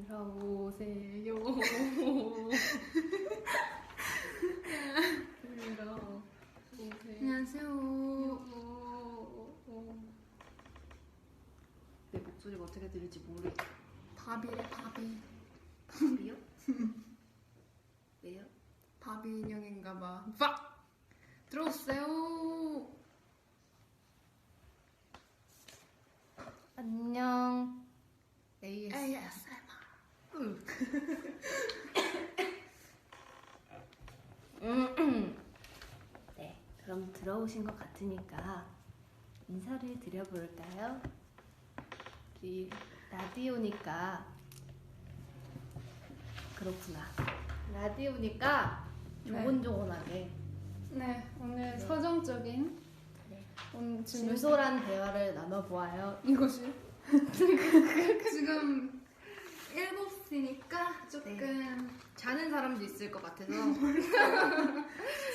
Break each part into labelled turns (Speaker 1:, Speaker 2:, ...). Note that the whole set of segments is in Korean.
Speaker 1: 들어오세요. 들어오세요.
Speaker 2: 안녕하세요.
Speaker 1: 내 목소리가 어떻게 들릴지 모르겠어.
Speaker 2: 바비래 바비.
Speaker 1: 바비요? 왜요?
Speaker 2: 바비 인형인가봐. 빡! 들어오세요.
Speaker 1: 안녕. ASMR. 네, 그럼 들어오신 것 같으니까 인사를 드려볼까요? 이 라디오니까 그렇구나. 라디오니까 조곤조곤하게
Speaker 2: 네, 오늘 서정적인 오늘 지금
Speaker 1: 진솔한 대화를 나눠보아요.
Speaker 2: 이것이 지금 7시니까 조금
Speaker 1: 자는 사람도 있을 것 같아서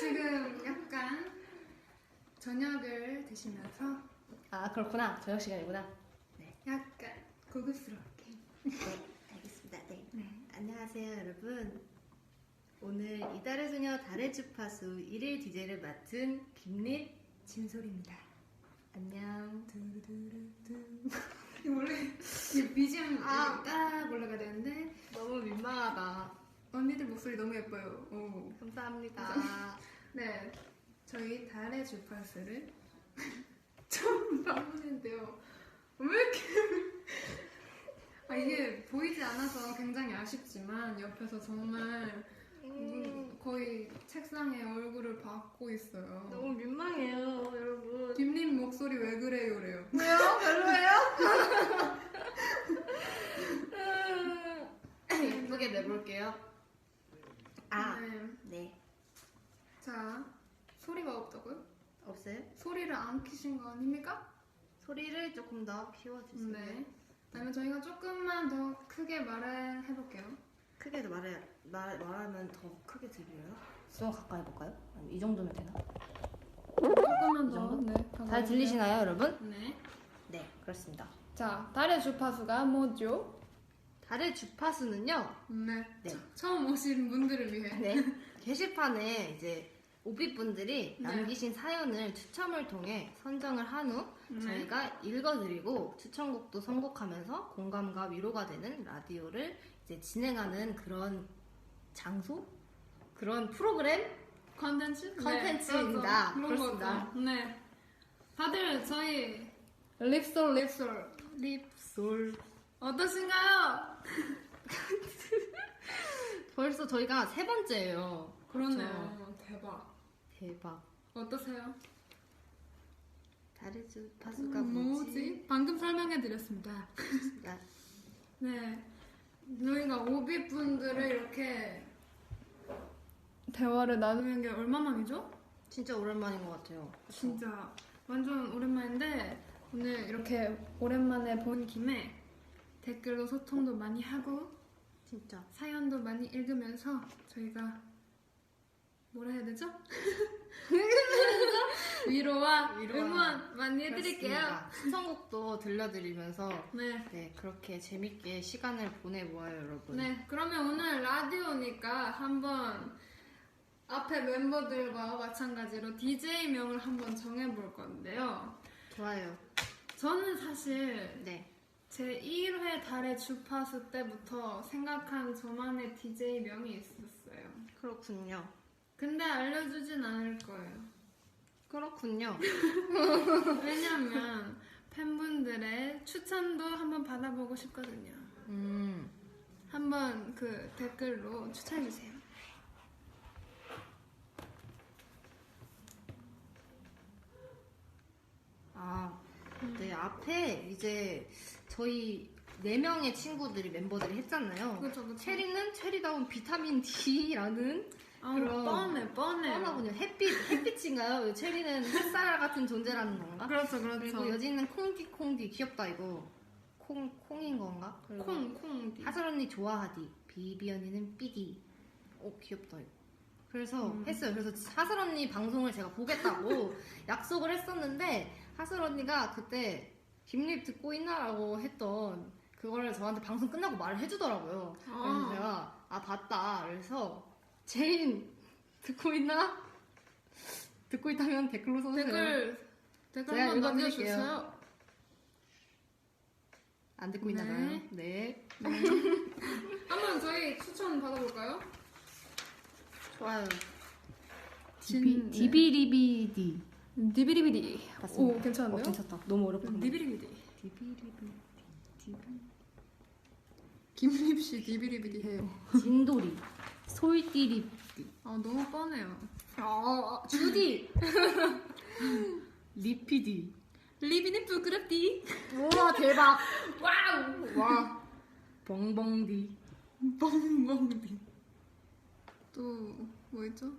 Speaker 2: 지금 약간 저녁을 드시면서
Speaker 1: 아 그렇구나. 저녁 시간이구나.
Speaker 2: 약간 고급스럽게
Speaker 1: 네, 알겠습니다. 네.
Speaker 2: 네.
Speaker 1: 안녕하세요, 여러분. 오늘 이달의 소녀 달의 주파수 1일 DJ를 맡은 김립
Speaker 2: 진솔입니다.
Speaker 1: 안녕.
Speaker 2: 이거 원래 이 BGM 딱 올라가야 되는데
Speaker 1: 너무 민망하다.
Speaker 2: 언니들 목소리 너무 예뻐요. 오.
Speaker 1: 감사합니다.
Speaker 2: 네, 저희 달의 주파수를 처음 봐보는데요. 왜 이렇게 이게 보이지 않아서 굉장히 아쉽지만 옆에서 정말 거의 책상에 얼굴을 박고 있어요.
Speaker 1: 너무 민망해요, 여러분.
Speaker 2: 김림 목소리 왜 그래요래요.
Speaker 1: 왜요? 별로예요? 예쁘게 내볼게요. 아,
Speaker 2: 네.
Speaker 1: 네.
Speaker 2: 자, 소리가 없다고요?
Speaker 1: 없어요?
Speaker 2: 소리를 안 키신 거 아닙니까?
Speaker 1: 소리를 조금 더 키워주세요.
Speaker 2: 네. 아니면 저희가 조금만 더 크게 말을 해볼게요.
Speaker 1: 크게 말하면 더 크게 들려요? 좀 가까이 해볼까요? 아니, 이 정도면 되나?
Speaker 2: 조금만
Speaker 1: 이
Speaker 2: 더.
Speaker 1: 정도?
Speaker 2: 네.
Speaker 1: 잘
Speaker 2: 가까이
Speaker 1: 들리시나요, 여러분?
Speaker 2: 해주세요. 네.
Speaker 1: 네, 그렇습니다.
Speaker 2: 자, 달의 주파수가 뭐죠?
Speaker 1: 달의 주파수는요,
Speaker 2: 네.
Speaker 1: 네.
Speaker 2: 처음 오신 분들을 위해.
Speaker 1: 네, 게시판에 이제 오빛분들이
Speaker 2: 네.
Speaker 1: 남기신 사연을 추첨을 통해 선정을 한 후
Speaker 2: 네.
Speaker 1: 저희가 읽어드리고 추천곡도 선곡하면서 공감과 위로가 되는 라디오를 이제 진행하는 그런 장소? 그런 프로그램? 컨텐츠입니다.
Speaker 2: 네, 그런
Speaker 1: 그렇습니다.
Speaker 2: 거죠. 네. 다들 저희 립솔
Speaker 1: 립솔.
Speaker 2: 어떠신가요?
Speaker 1: 벌써 저희가 3번째예요.
Speaker 2: 그렇네요. 대박.
Speaker 1: 대박.
Speaker 2: 어떠세요?
Speaker 1: 달의 주파수가 뭐지?
Speaker 2: 방금 설명해드렸습니다.
Speaker 1: 야,
Speaker 2: 네. 저희가 오비분들을 이렇게 대화를 나누는 게 얼마만이죠?
Speaker 1: 진짜 오랜만인 것 같아요.
Speaker 2: 진짜 완전 오랜만인데 오늘 이렇게 오랜만에 본 김에 댓글로 소통도 많이 하고
Speaker 1: 진짜.
Speaker 2: 사연도 많이 읽으면서 저희가 뭐라 해야 되죠? 위로와 응원 많이 해드릴게요.
Speaker 1: 그렇습니다. 신청곡도 들려드리면서
Speaker 2: 네.
Speaker 1: 네, 그렇게 재밌게 시간을 보내보아요, 여러분.
Speaker 2: 네, 그러면 오늘 라디오니까 한번 앞에 멤버들과 마찬가지로 DJ명을 한번 정해볼 건데요.
Speaker 1: 좋아요.
Speaker 2: 저는 사실
Speaker 1: 네.
Speaker 2: 제 1회 달의 주파수 때부터 생각한 저만의 DJ명이 있었어요.
Speaker 1: 그렇군요.
Speaker 2: 근데 알려주진 않을 거예요.
Speaker 1: 그렇군요.
Speaker 2: 왜냐면 팬분들의 추천도 한번 받아보고 싶거든요. 한번 그 댓글로 추천해주세요.
Speaker 1: 아, 네, 앞에 이제 저희 4명의 친구들이 멤버들이 했잖아요.
Speaker 2: 그쵸.
Speaker 1: 체리는 체리다운 비타민 D라는 그럼
Speaker 2: 뻔해.
Speaker 1: 뻔하군요. 햇빛인가요? 체리는 햇살 같은 존재라는 건가?
Speaker 2: 그렇죠.
Speaker 1: 그리고 여진은 콩디 귀엽다 이거. 콩인 건가? 그리고
Speaker 2: 콩.
Speaker 1: 하슬 언니 좋아하디. 비비 언니는 삐디. 귀엽다 이거. 그래서 했어요. 그래서 하슬 언니 방송을 제가 보겠다고 약속을 했었는데 하슬 언니가 그때 김립 듣고 있나라고 했던 그거를 저한테 방송 끝나고 말을 해주더라고요. 그래서 제가 봤다. 그래서 제인 듣고 있나? 듣고 있다면 댓글로 써주세요.
Speaker 2: 댓글
Speaker 1: 제가
Speaker 2: 한번
Speaker 1: 읽어드릴게요.
Speaker 2: 남겨주세요.
Speaker 1: 안 듣고 있나 봐요. 네.
Speaker 2: 한번 저희 추천 받아볼까요?
Speaker 1: 좋아요.
Speaker 2: 진-
Speaker 1: 디비리비디.
Speaker 2: 디비리비디.
Speaker 1: 맞습니다.
Speaker 2: 오, 괜찮은데요?
Speaker 1: 괜찮다. 너무 어렵다.
Speaker 2: 디비리비디.
Speaker 1: 디비리비디.
Speaker 2: 김립씨 디비리비디 해요.
Speaker 1: 진돌이. 솔띠리띠.
Speaker 2: 아, 너무 뻔해요.
Speaker 1: 주디. 리피디.
Speaker 2: 리비는 부끄럽디.
Speaker 1: 우와 대박.
Speaker 2: 와우.
Speaker 1: 와. 벙벙디.
Speaker 2: 뻥뻥디. 또 뭐 있죠?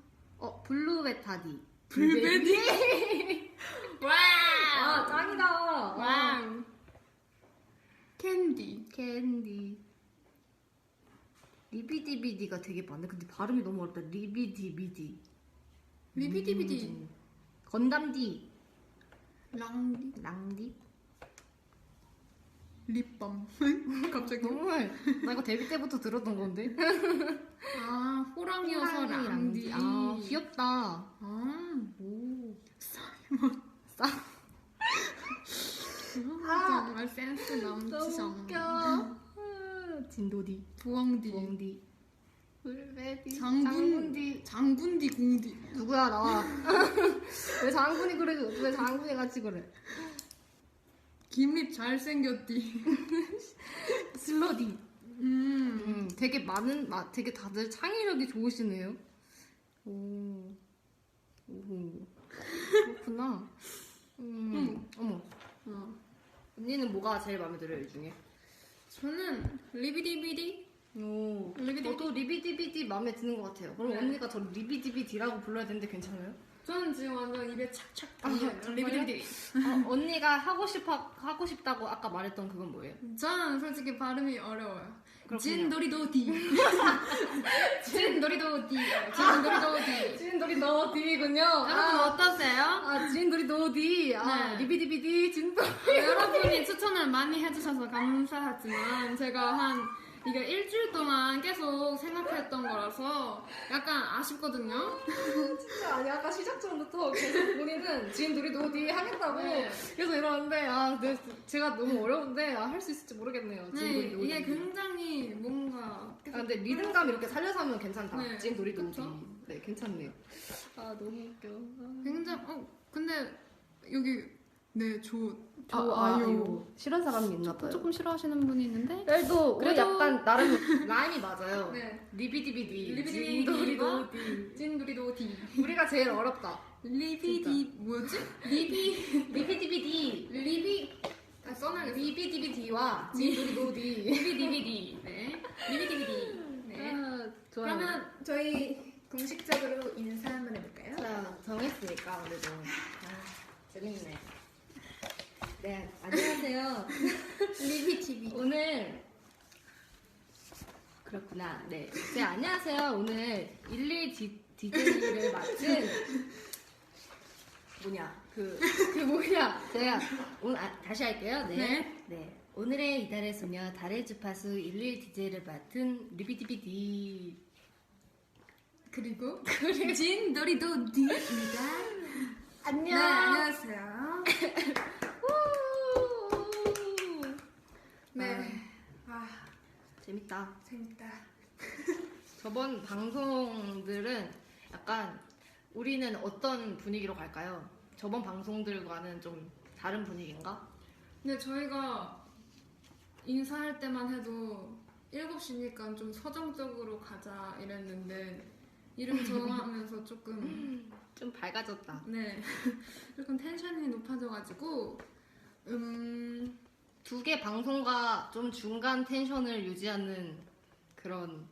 Speaker 1: 블루베타디.
Speaker 2: 불베디. 와우.
Speaker 1: 짱이다.
Speaker 2: 와우. 캔디.
Speaker 1: 캔디. 리비디비디가 되게 많네. 근데 발음이 너무 어렵다. 리비디비디.
Speaker 2: 리비디비디.
Speaker 1: 건담디.
Speaker 2: 랑디.
Speaker 1: 랑디.
Speaker 2: 립밤. 갑자기.
Speaker 1: 너무 나 이거 데뷔 때부터 들었던 건데.
Speaker 2: 아, 호랑이여서 랑디.
Speaker 1: 아 귀엽다.
Speaker 2: 아,
Speaker 1: 오.
Speaker 2: 정말 센스
Speaker 1: 너무
Speaker 2: 넘치죠.
Speaker 1: 웃겨. 진도디.
Speaker 2: 부엉디.
Speaker 1: 부엉디. 불베디.
Speaker 2: 장군디. 장군디 공디.
Speaker 1: 누구야 나와. 왜 장군이 그래? 왜 장군이 같이 그래?
Speaker 2: 김립 잘생겼디.
Speaker 1: 슬러디. 되게 되게 다들 창의력이 좋으시네요. 오. 그렇구나. 어머. 언니는 뭐가 제일 마음에 들어요, 이 중에?
Speaker 2: 저는 리비디비디.
Speaker 1: 오.
Speaker 2: 리비디비디.
Speaker 1: 저도 리비디비디 마음에 드는 것 같아요. 그럼
Speaker 2: 네.
Speaker 1: 언니가 저 리비디비디라고 불러야 되는데 괜찮아요?
Speaker 2: 저는 지금 완전 입에 착착
Speaker 1: 아,
Speaker 2: 달려요.
Speaker 1: 정말요?
Speaker 2: 리비디비디.
Speaker 1: 언니가 하고 싶다고 아까 말했던 그건 뭐예요?
Speaker 2: 저는 솔직히 발음이 어려워요.
Speaker 1: 그렇군요.
Speaker 2: 진도리도디. 진도리도디. 진도리도디.
Speaker 1: 진돌이 너디군요.
Speaker 2: 여러분 어떠세요?
Speaker 1: 진돌이 너디.
Speaker 2: 네.
Speaker 1: 리비디비디 진돌.
Speaker 2: 여러분이 추천을 많이 해주셔서 감사하지만 제가 한 이게 일주일 동안 계속 생각했던 거라서 약간 아쉽거든요.
Speaker 1: 진짜 아니 아까 시작 전부터 계속 본인은 진돌이 너디 하겠다고
Speaker 2: 네.
Speaker 1: 계속 이러는데 제가 너무 어려운데 할 수 있을지 모르겠네요.
Speaker 2: 네,
Speaker 1: 진돌이 너디.
Speaker 2: 이게 굉장히 뭔가
Speaker 1: 근데 리듬감 이렇게 살려서 하면 괜찮다.
Speaker 2: 네,
Speaker 1: 진돌이 너디.
Speaker 2: 그쵸?
Speaker 1: 네, 괜찮네요. 너무 웃겨.
Speaker 2: 굉장히 근데 여기
Speaker 1: 아유. 싫은 사람이 있나 봐요.
Speaker 2: 조금 싫어하시는 분이 있는데
Speaker 1: 그래도
Speaker 2: 그래도-
Speaker 1: 약간 나름 라임이 맞아요.
Speaker 2: 네.
Speaker 1: 리비디비디.
Speaker 2: 리비디비디.
Speaker 1: 진돌이 너디.
Speaker 2: 진도리도디.
Speaker 1: 우리가 제일 어렵다.
Speaker 2: 리비디 뭐였지?
Speaker 1: 리비디비디.
Speaker 2: 리비 써놔야겠어.
Speaker 1: 리비디비디와 진돌이 너디.
Speaker 2: 리비디비디. 네. 리비디비디. 네.
Speaker 1: 좋아요.
Speaker 2: 그러면 저희 공식적으로 인사 한번 해볼까요?
Speaker 1: 자, 정했으니까 우리도. 재밌네. 네, 안녕하세요.
Speaker 2: 리비티비.
Speaker 1: 오늘 그렇구나. 네, 안녕하세요. 오늘 11 DJ를 맡은 제가 오늘 다시 할게요. 네. 오늘의 이달의 소녀 달의 주파수 11 DJ를 맡은 리비디비디.
Speaker 2: 그리고 진도리도디입니다.
Speaker 1: 안녕.
Speaker 2: 네, 안녕하세요. 네.
Speaker 1: 재밌다.
Speaker 2: 재밌다.
Speaker 1: 저번 방송들은 약간 우리는 어떤 분위기로 갈까요? 저번 방송들과는 좀 다른 분위기인가?
Speaker 2: 근데 저희가 인사할 때만 해도 7시니까 좀 서정적으로 가자 이랬는데 이름 정하면서 조금
Speaker 1: 좀 밝아졌다.
Speaker 2: 네 조금 텐션이 높아져가지고
Speaker 1: 두 개 방송과 좀 중간 텐션을 유지하는 그런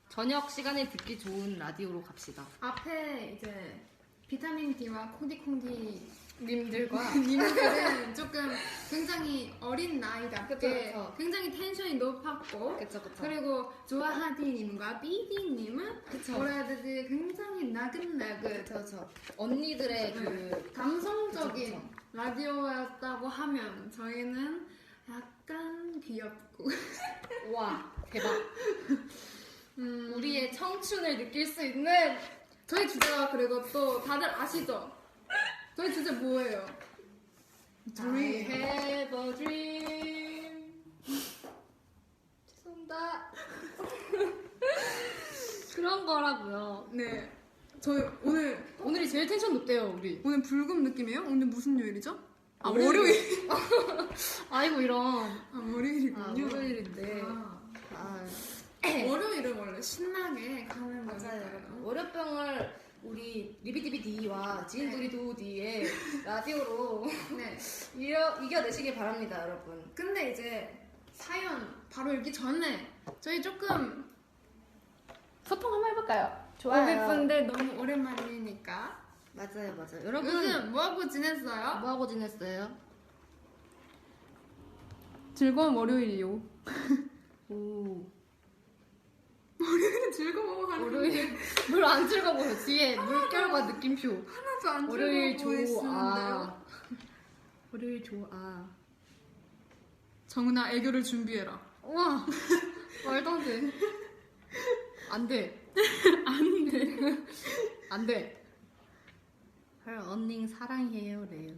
Speaker 1: 저녁 시간에 듣기 좋은 라디오로 갑시다.
Speaker 2: 앞에 이제 비타민 D와 콩디콩디
Speaker 1: 님들과
Speaker 2: 님들은 조금 굉장히 어린 나이답게
Speaker 1: 그쵸.
Speaker 2: 굉장히 텐션이 높았고
Speaker 1: 그쵸.
Speaker 2: 그리고 조아하디님과 삐디님은
Speaker 1: 그쵸.
Speaker 2: 뭐라 해야 되지 굉장히 나긋나긋
Speaker 1: 그쵸. 언니들의 그
Speaker 2: 감성적인
Speaker 1: 그쵸.
Speaker 2: 라디오였다고 하면 저희는 약간 귀엽고.
Speaker 1: 와 대박. 우리의 청춘을 느낄 수 있는
Speaker 2: 저희 주제가 그리고 또 다들 아시죠? 저희 주제 뭐예요?
Speaker 1: I have a dream. 죄송합니다. 그런 거라고요.
Speaker 2: 네. 저희
Speaker 1: 오늘이 제일 텐션 높대요 우리.
Speaker 2: 오늘 불금 느낌이에요? 오늘 무슨 요일이죠? 아,
Speaker 1: 월요일.
Speaker 2: 월요일.
Speaker 1: 아이고 이런.
Speaker 2: 아, 월요일이군요.
Speaker 1: 월요일인데.
Speaker 2: 아. 월요일은 원래 신나게 가는
Speaker 1: 맞아요.
Speaker 2: 거니까요.
Speaker 1: 월요병을 우리 리비디비디와 지인두리도디의 라디오로
Speaker 2: 네.
Speaker 1: 이겨내시길 바랍니다, 여러분.
Speaker 2: 근데 이제 사연 바로 읽기 전에 저희 조금
Speaker 1: 소통 한번 해볼까요?
Speaker 2: 500분들 너무 오랜만이니까.
Speaker 1: 맞아요. 여러분
Speaker 2: 요즘 뭐하고 지냈어요?
Speaker 1: 뭐 하고 지냈어요?
Speaker 2: 즐거운 월요일이요.
Speaker 1: 오.
Speaker 2: 월요일은 즐거워하는
Speaker 1: 월요일 물 안 즐거워요. 뒤에 물결과 느낌표.
Speaker 2: 하나도 안
Speaker 1: 월요일
Speaker 2: 즐거워 보이시는데요.
Speaker 1: 좋아. 월요일 좋아.
Speaker 2: 정은아 애교를 준비해라.
Speaker 1: 우와. 말도 안 돼. 안 돼. 안 돼. 헐 언닝 사랑해요 레요.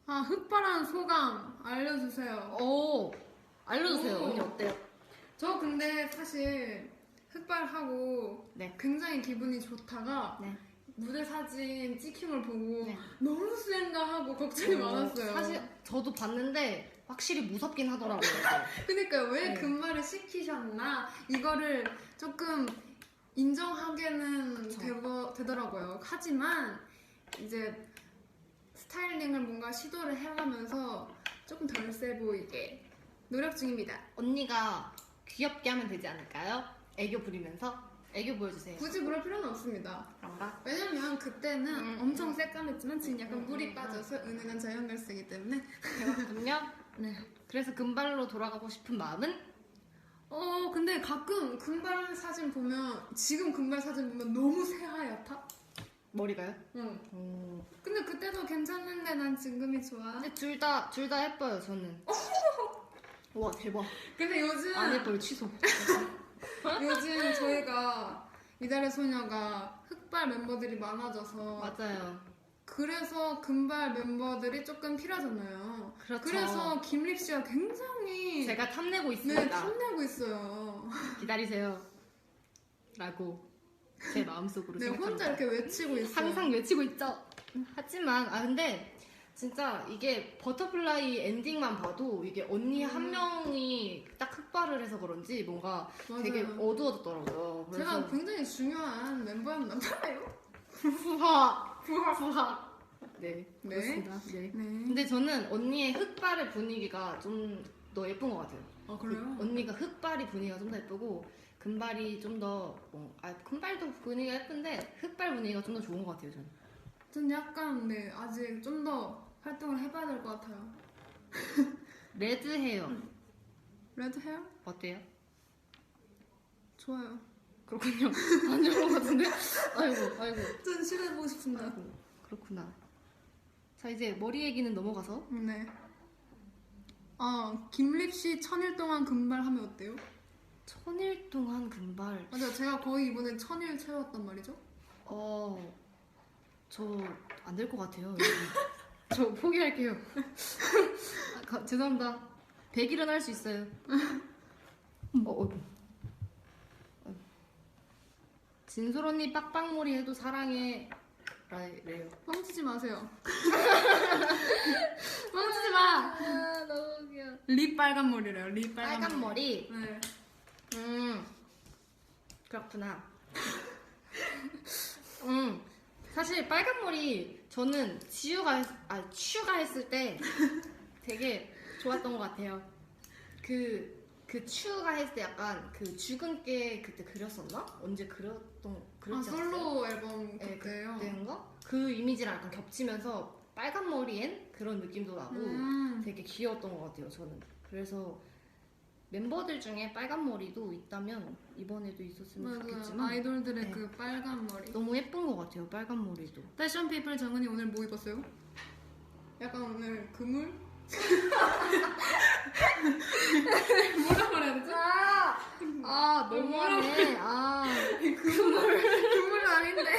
Speaker 2: 아 흑발한 소감 알려주세요.
Speaker 1: 오. 알려주세요.
Speaker 2: 오.
Speaker 1: 언니 어때요?
Speaker 2: 저 근데 사실 흑발하고
Speaker 1: 네.
Speaker 2: 굉장히 기분이 좋다가
Speaker 1: 네.
Speaker 2: 무대 사진 찍힌 걸 보고
Speaker 1: 네.
Speaker 2: 너무 센가 하고 걱정이 많았어요.
Speaker 1: 사실 저도 봤는데 확실히 무섭긴 하더라고요.
Speaker 2: 그러니까 왜
Speaker 1: 네.
Speaker 2: 금발을 시키셨나 이거를 조금 인정하게는 되더라고요. 하지만 이제 스타일링을 뭔가 시도를 해가면서 조금 덜 세 보이게 노력 중입니다.
Speaker 1: 언니가 귀엽게 하면 되지 않을까요? 애교 부리면서 애교 보여주세요.
Speaker 2: 굳이 그럴 필요는 없습니다.
Speaker 1: 그런가?
Speaker 2: 왜냐면 그때는 엄청 새까맸지만 지금 약간 물이 빠져서 은은한 자연갈색이기 때문에
Speaker 1: 그렇군요. 네. 그래서 금발로 돌아가고 싶은 마음은?
Speaker 2: 근데 가끔 금발 사진 보면 지금 금발 사진 보면 너무 새하얗다?
Speaker 1: 머리가요?
Speaker 2: 응. 근데 그때도 괜찮은데 난 지금이 좋아.
Speaker 1: 근데 둘 다 예뻐요 저는. 와 대박.
Speaker 2: 근데 요즘
Speaker 1: 안 예뻐요 취소.
Speaker 2: 요즘 저희가 이달의 소녀가 흑발 멤버들이 많아져서
Speaker 1: 맞아요.
Speaker 2: 그래서 금발 멤버들이 조금 필요하잖아요.
Speaker 1: 그렇죠.
Speaker 2: 그래서 김립 씨가 굉장히
Speaker 1: 제가 탐내고
Speaker 2: 네,
Speaker 1: 있습니다.
Speaker 2: 탐내고 있어요.
Speaker 1: 기다리세요. 라고 제 마음속으로
Speaker 2: 네,
Speaker 1: 생각합니다.
Speaker 2: 혼자 이렇게 외치고 있어요.
Speaker 1: 항상 외치고 있죠. 하지만 근데 진짜 이게 버터플라이 엔딩만 봐도 이게 언니 한 명이 딱 흑발을 해서 그런지 뭔가 되게
Speaker 2: 맞아요.
Speaker 1: 어두워졌더라고요.
Speaker 2: 제가 굉장히 중요한 멤버였나 봐요.
Speaker 1: 후하 네,
Speaker 2: 네.
Speaker 1: 그렇습니다. 네.
Speaker 2: 네.
Speaker 1: 근데 저는 언니의 흑발의 분위기가 좀 더 예쁜 것 같아요.
Speaker 2: 아 그래요?
Speaker 1: 언니가 흑발이 분위기가 좀 더 예쁘고 금발이 좀 더 금발도 분위기가 예쁜데 흑발 분위기가 좀 더 좋은 것 같아요 저는.
Speaker 2: 전 약간 네 아직 좀 더 활동을 해봐야 될 것 같아요.
Speaker 1: 레드 헤어
Speaker 2: 레드 헤어?
Speaker 1: 어때요?
Speaker 2: 좋아요.
Speaker 1: 그렇군요. 안 좋은 것 같은데? 아이고.
Speaker 2: 전 시도해보고 싶습니다.
Speaker 1: 그렇구나. 자 이제 머리 얘기는 넘어가서
Speaker 2: 네. 김립 씨 천일 동안 금발하면 어때요?
Speaker 1: 1000일 동안 금발.
Speaker 2: 맞아요. 제가 거의 이번에 1000일 채웠단 말이죠.
Speaker 1: 저 안 될 것 같아요. 저 포기할게요. 죄송합니다. 100일은 할 수 있어요. 진솔 언니 빡빡머리 해도 사랑해 래요.
Speaker 2: 뻥치지 마세요.
Speaker 1: 뻥치지 마. 너무 귀여워.
Speaker 2: 립 빨간 머리래요. 립
Speaker 1: 빨간 머리.
Speaker 2: 네.
Speaker 1: 그렇구나. 사실 빨간 머리 저는 추가 했을 때 되게 좋았던 것 같아요. 그 추가 했을 때 약간 그 죽은 깨 그때 그렸었나? 언제 그렸지 않았어요?
Speaker 2: 솔로 앨범
Speaker 1: 네,
Speaker 2: 그때요.
Speaker 1: 그때인가? 그 이미지랑 약간 겹치면서 빨간 머리엔 그런 느낌도 나고 되게 귀여웠던 것 같아요 저는. 그래서 멤버들 중에 빨간 머리도 있다면 이번에도 있었으면 좋겠지만
Speaker 2: 아이돌들의
Speaker 1: 네.
Speaker 2: 그 빨간 머리.
Speaker 1: 너무 예쁜 것 같아요 빨간 머리도.
Speaker 2: 패션 피플 정은이 오늘 뭐 입었어요? 약간 오늘 그물? 뭐라 그래야 되지?
Speaker 1: 너무하네.
Speaker 2: 그물 아닌데.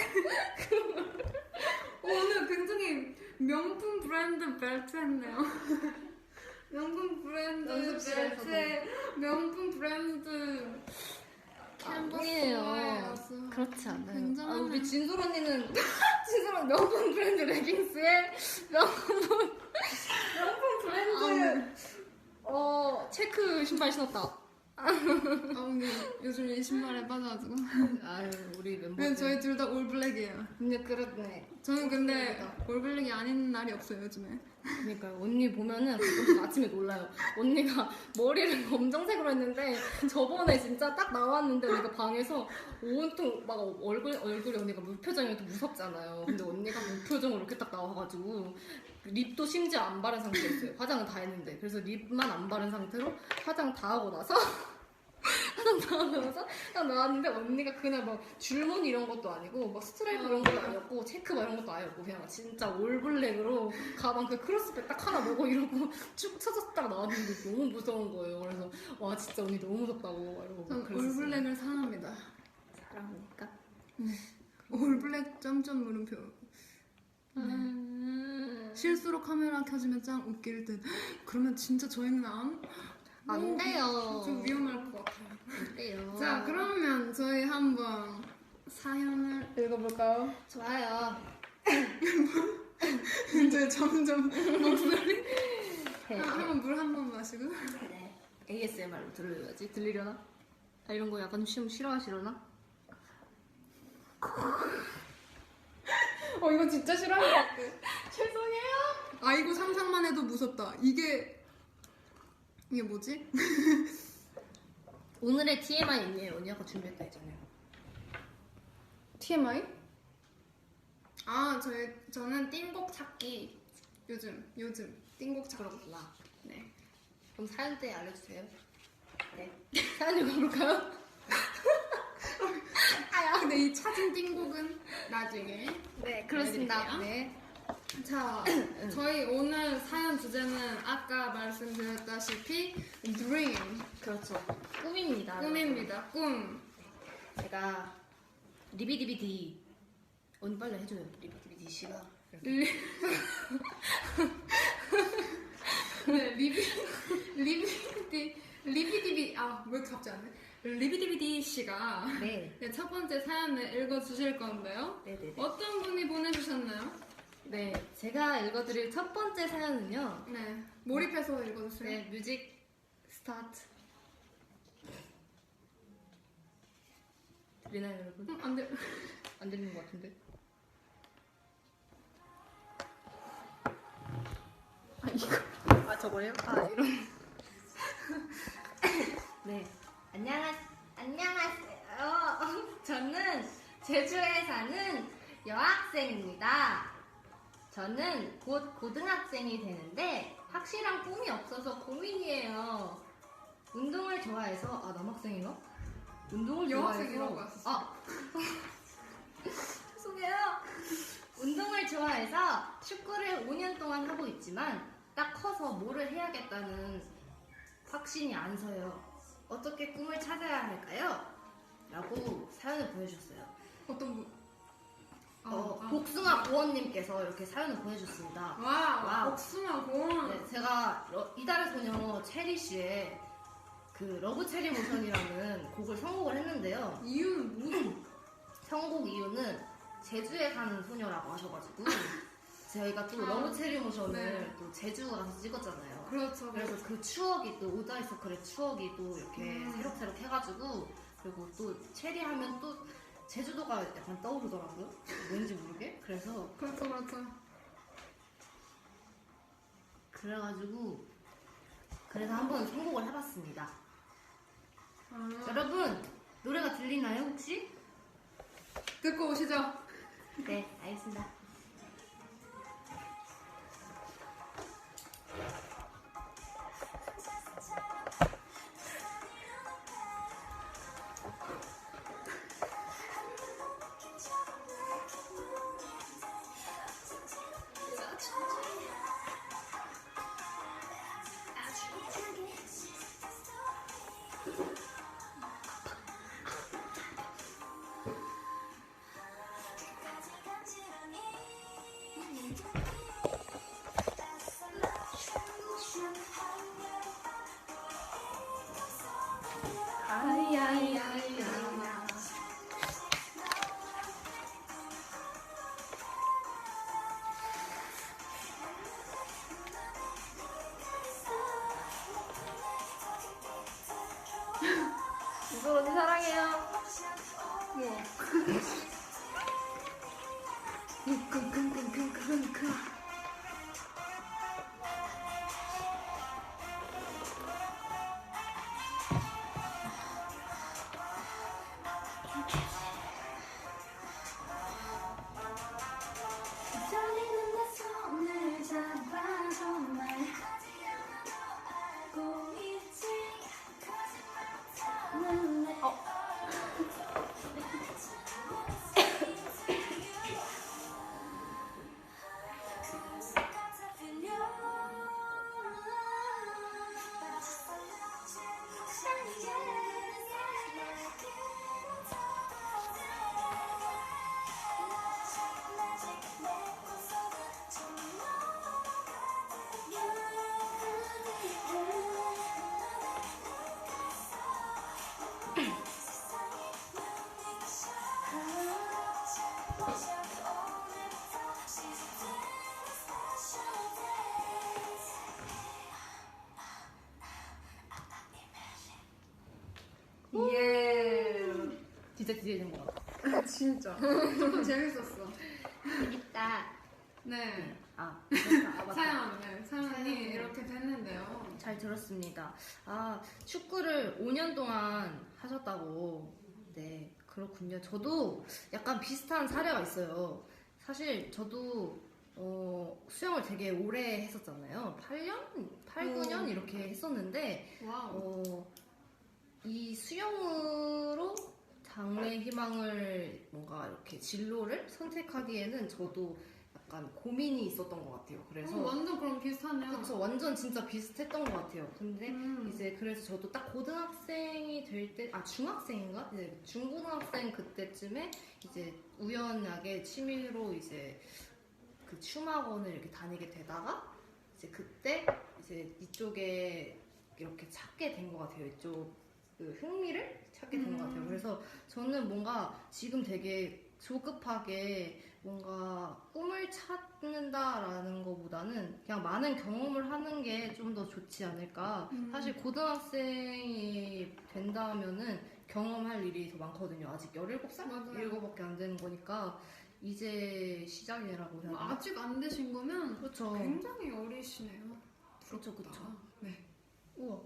Speaker 2: 오늘 굉장히 명품 브랜드 벨트 했네요. 명품 브랜드
Speaker 1: 연습실에서도.
Speaker 2: 벨트에 명품 브랜드 캔버스예요.
Speaker 1: 아니에요. 그렇지 않아요.
Speaker 2: 굉장하네.
Speaker 1: 우리 진솔 언니는 진솔 명품 브랜드 레깅스에 명품 브랜드 체크 신발 신었다.
Speaker 2: 근데 요즘 이 신발에 빠져가지고.
Speaker 1: 아유 우리 멤버.
Speaker 2: 근데 저희 둘 다 올블랙이에요.
Speaker 1: 근데 그렇네.
Speaker 2: 저는 근데 올블랙이 아닌 날이 없어요 요즘에.
Speaker 1: 그러니까 언니 보면은 가끔씩 아침에 놀라요. 언니가 머리를 검정색으로 했는데 저번에 진짜 딱 나왔는데 언니가 방에서 온통 막 얼굴이 언니가 무표정이어도 무섭잖아요. 근데 언니가 무표정으로 이렇게 딱 나와가지고 립도 심지어 안 바른 상태였어요. 화장은 다 했는데 그래서 립만 안 바른 상태로 화장 다 하고 나서 딱 나왔는데 언니가 그날 막 줄무늬 이런 것도 아니고 막 스트라이프 이런 것도 아니었고 체크 막 이런 것도 아니었고 그냥 진짜 올블랙으로 가방 그 크로스백 딱 하나 메고 이러고 쭉 쳐서 딱 나왔는데 너무 무서운 거예요. 그래서 와 진짜 언니 너무 무섭다고 이러고
Speaker 2: 전
Speaker 1: 그랬었어요.
Speaker 2: 올블랙을 사랑합니다.
Speaker 1: 사랑하니까.
Speaker 2: 올블랙 점점 물음표. 실수로 카메라 켜지면 짱 웃길 듯. 그러면 진짜 저희는
Speaker 1: 안 돼요.
Speaker 2: 좀 위험할 것 같아요.
Speaker 1: 안 돼요.
Speaker 2: 자, 그러면 저희 한번 사연을 읽어볼까요?
Speaker 1: 좋아요.
Speaker 2: 이제 점점 목소리.
Speaker 1: 네.
Speaker 2: 한번 물 한 번 마시고.
Speaker 1: 네. ASMR로 들려야지. 들리려나? 이런 거 약간 좀 싫어하시려나?
Speaker 2: 이거 진짜 싫어하는 것 같아.
Speaker 1: 죄송해요.
Speaker 2: 이거 상상만 해도 무섭다. 이게 뭐지?
Speaker 1: 오늘의 TMI 있네요. 언니 아까 준비했다 했잖아요.
Speaker 2: TMI? 저는 띵곡 찾기. 요즘 띵곡 찾기.
Speaker 1: 그렇구나.
Speaker 2: 네.
Speaker 1: 그럼 사연 때 알려주세요. 네. 사연 읽어볼까요?
Speaker 2: 근데 이 찾은 띵곡은 나중에.
Speaker 1: 네, 그렇습니다.
Speaker 2: 알려드릴게요.
Speaker 1: 네.
Speaker 2: 자, 저희 오늘 사연 주제는 아까 말씀드렸다시피 dream,
Speaker 1: 그렇죠. 꿈입니다.
Speaker 2: 꿈입니다. 꿈.
Speaker 1: 제가 리비디비디 언니 빨리 해줘요. 리비디비디 씨가
Speaker 2: 리... 네, 리비디비 왜 갑자기 안 돼? 리비디비디 씨가
Speaker 1: 네.
Speaker 2: 네, 첫 번째 사연을 읽어주실 건데요.
Speaker 1: 네네네.
Speaker 2: 어떤 분이 보내주셨나요?
Speaker 1: 네, 제가 읽어드릴 첫 번째 사연은요.
Speaker 2: 네, 몰입해서 읽어주세요.
Speaker 1: 네, 뮤직 스타트. 들리나요, 여러분?
Speaker 2: 안 돼.
Speaker 1: 안 들리는 것 같은데. 저거예요? 이런. 네. 안녕하세요. 저는 제주에 사는 여학생입니다. 저는 곧 고등학생이 되는데 확실한 꿈이 없어서 고민이에요. 운동을 좋아해서 남학생인가? 운동을
Speaker 2: 여학생이라고
Speaker 1: 좋아해서
Speaker 2: 왔었어.
Speaker 1: 죄송해요. 운동을 좋아해서 축구를 5년 동안 하고 있지만 딱 커서 뭐를 해야겠다는 확신이 안 서요. 어떻게 꿈을 찾아야 할까요? 라고 사연을 보내주셨어요.
Speaker 2: 어떤 분?
Speaker 1: 복숭아 고원님께서 이렇게 사연을 보내주셨습니다.
Speaker 2: 와, 복숭아 공.
Speaker 1: 네, 제가 이달의 소녀 체리 씨의 그 러브 체리 모션이라는 곡을 선곡을 했는데요.
Speaker 2: 이유는 무슨?
Speaker 1: 선곡 이유는 제주에 사는 소녀라고 하셔가지고 저희가 또 러브 체리 모션을
Speaker 2: 네.
Speaker 1: 또 제주 가서 찍었잖아요.
Speaker 2: 그렇죠.
Speaker 1: 그래서 그 추억이 또 오다이서클의 추억이 또 이렇게 새록새록 해가지고 그리고 또 체리 하면 또 제주도가 약간 떠오르더라고요. 왠지 모르게. 그래서
Speaker 2: 그렇죠.
Speaker 1: 그래서 한번 선곡을 해봤습니다.
Speaker 2: 아,
Speaker 1: 여러분 노래가 들리나요 혹시?
Speaker 2: 듣고 오시죠.
Speaker 1: 네, 알겠습니다. 이솔 언니 사랑해요.
Speaker 2: 우와.
Speaker 3: 떨리는 내 손을 잡아줘 말하지 않아도 알고 있지 거짓말 못하는 내
Speaker 2: 예.
Speaker 1: 진짜 기대된 것 같아.
Speaker 2: 진짜. 조금 재밌었어.
Speaker 1: 재밌다.
Speaker 2: 네.
Speaker 1: 맞다.
Speaker 2: 사연, 네. 사연이
Speaker 1: 사연이
Speaker 2: 이렇게 됐는데요.
Speaker 1: 잘 들었습니다. 축구를 5년 동안 하셨다고. 네, 그렇군요. 저도 약간 비슷한 사례가 있어요. 사실 저도 수영을 되게 오래 했었잖아요. 9년 이렇게 했었는데
Speaker 2: 와우.
Speaker 1: 이 수영으로 장래 희망을 뭔가 이렇게 진로를 선택하기에는 저도 약간 고민이 있었던 것 같아요. 그래서
Speaker 2: 완전 그럼 비슷하네요.
Speaker 1: 그쵸, 완전 진짜 비슷했던 것 같아요. 근데
Speaker 2: 이제
Speaker 1: 그래서 저도 딱 고등학생이 될 때, 중학생인가? 이제 중고등학생 그때쯤에 이제 우연하게 취미로 이제 그 춤학원을 이렇게 다니게 되다가 이제 그때 이제 이쪽에 이렇게 찾게 된 것 같아요. 이쪽 그 흥미를 찾게 된 것 같아요. 그래서 저는 뭔가 지금 되게 조급하게 뭔가 꿈을 찾는다라는 것보다는 그냥 많은 경험을 하는 게 좀 더 좋지 않을까. 사실 고등학생이 된다면은 경험할 일이 더 많거든요. 아직 17살?
Speaker 2: 맞아요.
Speaker 1: 17밖에 안 되는 거니까 이제 시작이라고 해야 되나?
Speaker 2: 아직 안 되신 거면
Speaker 1: 그렇죠.
Speaker 2: 굉장히 어리시네요.
Speaker 1: 그렇죠, 그렇죠.
Speaker 2: 네.
Speaker 1: 우와.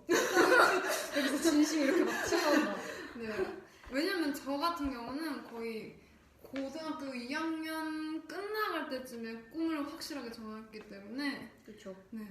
Speaker 1: 여기서 진심이 이렇게 막 튀어나온다.
Speaker 2: 네. 왜냐면 저 같은 경우는 거의 고등학교 2학년 끝나갈 때쯤에 꿈을 확실하게 정했기 때문에
Speaker 1: 그렇죠.
Speaker 2: 네.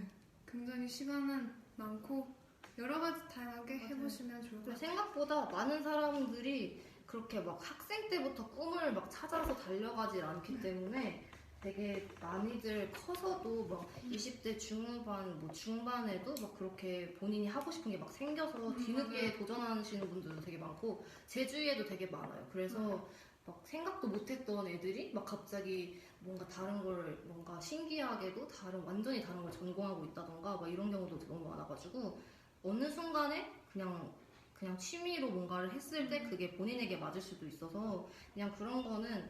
Speaker 2: 굉장히 시간은 많고 여러 가지 다양하게 해보시면 좋을 것 같아요.
Speaker 1: 생각보다 많은 사람들이 그렇게 막 학생 때부터 꿈을 막 찾아서 달려가질 않기 때문에 되게 많이들 커서도 막 20대 중후반, 뭐 중반에도 막 그렇게 본인이 하고 싶은 게 막 생겨서 뒤늦게 도전하시는 분들도 되게 많고 제 주위에도 되게 많아요. 그래서 막 생각도 못했던 애들이 막 갑자기 뭔가 다른 걸 뭔가 신기하게도 완전히 다른 걸 전공하고 있다던가 막 이런 경우도 너무 많아가지고 어느 순간에 그냥 취미로 뭔가를 했을 때 그게 본인에게 맞을 수도 있어서 그냥 그런 거는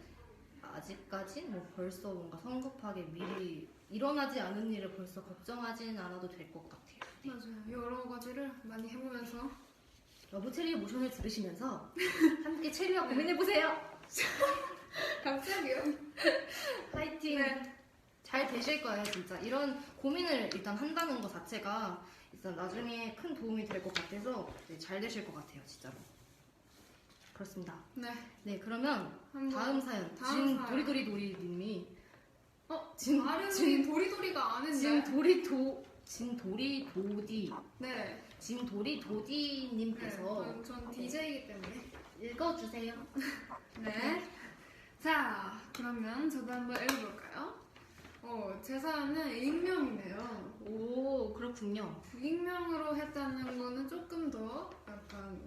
Speaker 1: 아직까지 뭐 벌써 뭔가 성급하게 미리 일어나지 않은 일을 벌써 걱정하지는 않아도 될 것 같아요.
Speaker 2: 맞아요. 여러 가지를 많이 해보면서
Speaker 1: 러브 체리 모션을 들으시면서 함께 체리와 고민해보세요.
Speaker 2: 갑자기요?
Speaker 1: 파이팅!
Speaker 2: 네.
Speaker 1: 잘 되실 거예요, 진짜. 이런 고민을 일단 한다는 것 자체가 일단 나중에 큰 도움이 될 것 같아서 잘 되실 것 같아요, 진짜로. 그렇습니다.
Speaker 2: 네.
Speaker 1: 네, 그러면
Speaker 2: 한번
Speaker 1: 다음 사연.
Speaker 2: 다음
Speaker 1: 진
Speaker 2: 사연.
Speaker 1: 도리도리도리님이
Speaker 2: 발음이 도리도리가 아닌데.
Speaker 1: 진도리도디.
Speaker 2: 네.
Speaker 1: 진도리도디님께서
Speaker 2: 네. 전 DJ이기 때문에.
Speaker 1: 읽어주세요.
Speaker 2: 네. 자, 그러면 저도 한번 읽어볼까요? 제 사연은 익명이네요.
Speaker 1: 오, 그렇군요.
Speaker 2: 익명으로 했다는 거는 조금 더 약간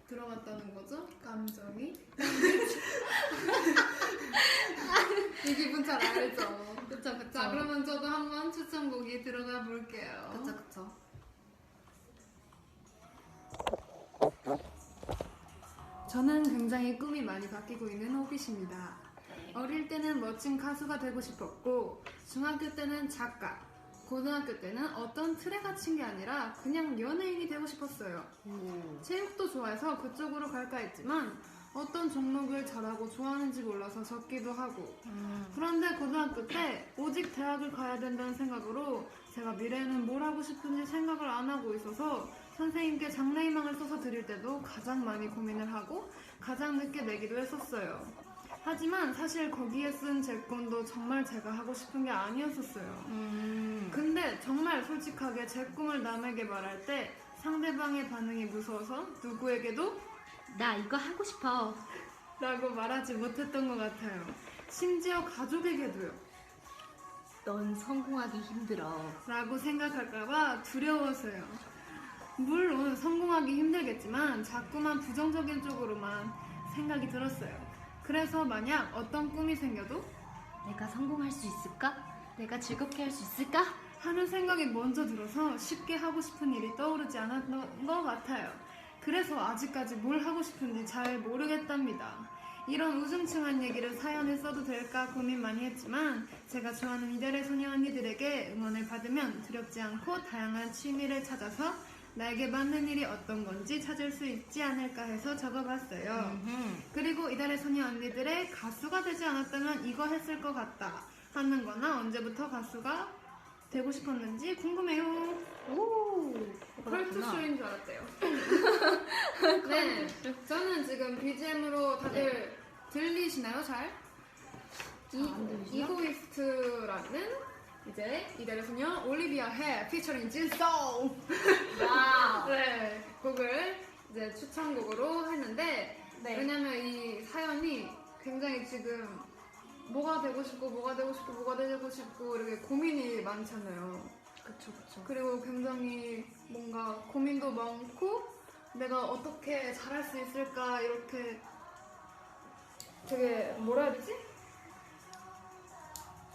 Speaker 2: 들어갔다는 거죠? 감정이. 이 기분 잘 알죠?
Speaker 1: 그쵸, 그쵸.
Speaker 2: 자, 그러면 저도 한번 추천곡이 들어가 볼게요.
Speaker 1: 그쵸, 그쵸.
Speaker 2: 저는 굉장히 꿈이 많이 바뀌고 있는 호빗입니다. 어릴 때는 멋진 가수가 되고 싶었고, 중학교 때는 작가, 고등학교 때는 어떤 틀에 갇힌 게 아니라 그냥 연예인이 되고 싶었어요. 체육도 좋아해서 그쪽으로 갈까 했지만 어떤 종목을 잘하고 좋아하는지 몰라서 적기도 하고 그런데 고등학교 때 오직 대학을 가야 된다는 생각으로 제가 미래에는 뭘 하고 싶은지 생각을 안 하고 있어서 선생님께 장래희망을 써서 드릴 때도 가장 많이 고민을 하고 가장 늦게 내기도 했었어요. 하지만 사실 거기에 쓴 제 꿈도 정말 제가 하고 싶은 게 아니었었어요. 근데 정말 솔직하게 제 꿈을 남에게 말할 때 상대방의 반응이 무서워서 누구에게도
Speaker 3: 나 이거 하고 싶어.
Speaker 2: 라고 말하지 못했던 것 같아요. 심지어 가족에게도요.
Speaker 3: 넌 성공하기 힘들어.
Speaker 2: 라고 생각할까봐 두려워서요. 물론 성공하기 힘들겠지만 자꾸만 부정적인 쪽으로만 생각이 들었어요. 그래서 만약 어떤 꿈이 생겨도
Speaker 3: 내가 성공할 수 있을까? 내가 즐겁게 할 수 있을까?
Speaker 2: 하는 생각이 먼저 들어서 쉽게 하고 싶은 일이 떠오르지 않았던 것 같아요. 그래서 아직까지 뭘 하고 싶은지 잘 모르겠답니다. 이런 우중충한 얘기를 사연에 써도 될까 고민 많이 했지만 제가 좋아하는 이달의 소녀 언니들에게 응원을 받으면 두렵지 않고 다양한 취미를 찾아서 나에게 맞는 일이 어떤 건지 찾을 수 있지 않을까 해서 적어봤어요. 그리고 이달의 소녀 언니들의 가수가 되지 않았다면 이거 했을 것 같다 하는 거나 언제부터 가수가 되고 싶었는지 궁금해요.
Speaker 3: 오,
Speaker 2: 컬투쇼인 줄 알았대요. 네, 저는 지금 BGM으로 다들 들리시나요, 잘?
Speaker 3: 안 들리시나?
Speaker 2: 이고이스트라는 이제 이달의 소녀 올리비아 해 피처링 진송
Speaker 3: 와우.
Speaker 2: 네, 곡을 이제 추천곡으로 했는데
Speaker 3: 네.
Speaker 2: 왜냐면 이 사연이 굉장히 지금 뭐가 되고 싶고 뭐가 되고 싶고 뭐가 되고 싶고 이렇게 고민이 많잖아요.
Speaker 3: 그쵸.
Speaker 2: 그리고 굉장히 뭔가 고민도 많고 내가 어떻게 잘할 수 있을까 이렇게 되게 뭐라 해야 되지?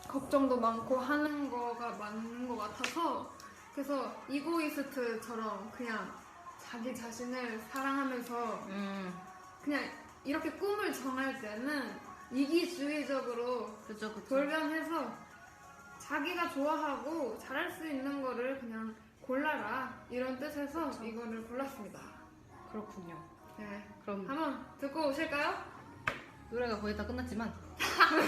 Speaker 2: 걱정도 많고 하는 거가 많은 것 같아서 그래서 이고이스트처럼 그냥 자기 자신을 사랑하면서 그냥 이렇게 꿈을 정할 때는 이기주의적으로
Speaker 3: 그쵸.
Speaker 2: 돌변해서 자기가 좋아하고 잘할 수 있는 거를 그냥 골라라 이런 뜻에서 이거를 골랐습니다.
Speaker 3: 그렇군요.
Speaker 2: 네,
Speaker 3: 그럼
Speaker 2: 한번 듣고 오실까요?
Speaker 3: 노래가 거의 다 끝났지만 와우.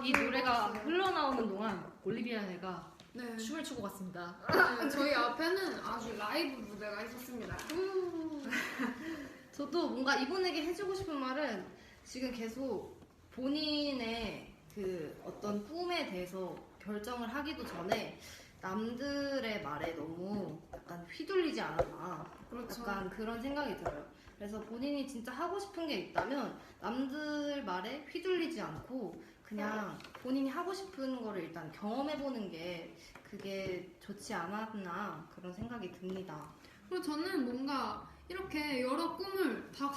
Speaker 3: 이 노래가 흘러나오는 동안 올리비아 해가
Speaker 2: 네.
Speaker 3: 춤을 추고 갔습니다.
Speaker 2: 저희 앞에는 아주 라이브 무대가 있었습니다.
Speaker 1: 저도 뭔가 이분에게 해주고 싶은 말은 지금 계속 본인의 그 어떤 꿈에 대해서 결정을 하기도 전에 남들의 말에 너무 약간 휘둘리지 않았나.
Speaker 2: 그렇죠.
Speaker 1: 약간 그런 생각이 들어요. 그래서 본인이 진짜 하고 싶은 게 있다면 남들 말에 휘둘리지 않고 그냥 본인이 하고 싶은 거를 일단 경험해보는 게 그게 좋지 않았나 그런 생각이 듭니다.
Speaker 2: 그리고 저는 뭔가 이렇게 여러 꿈을 다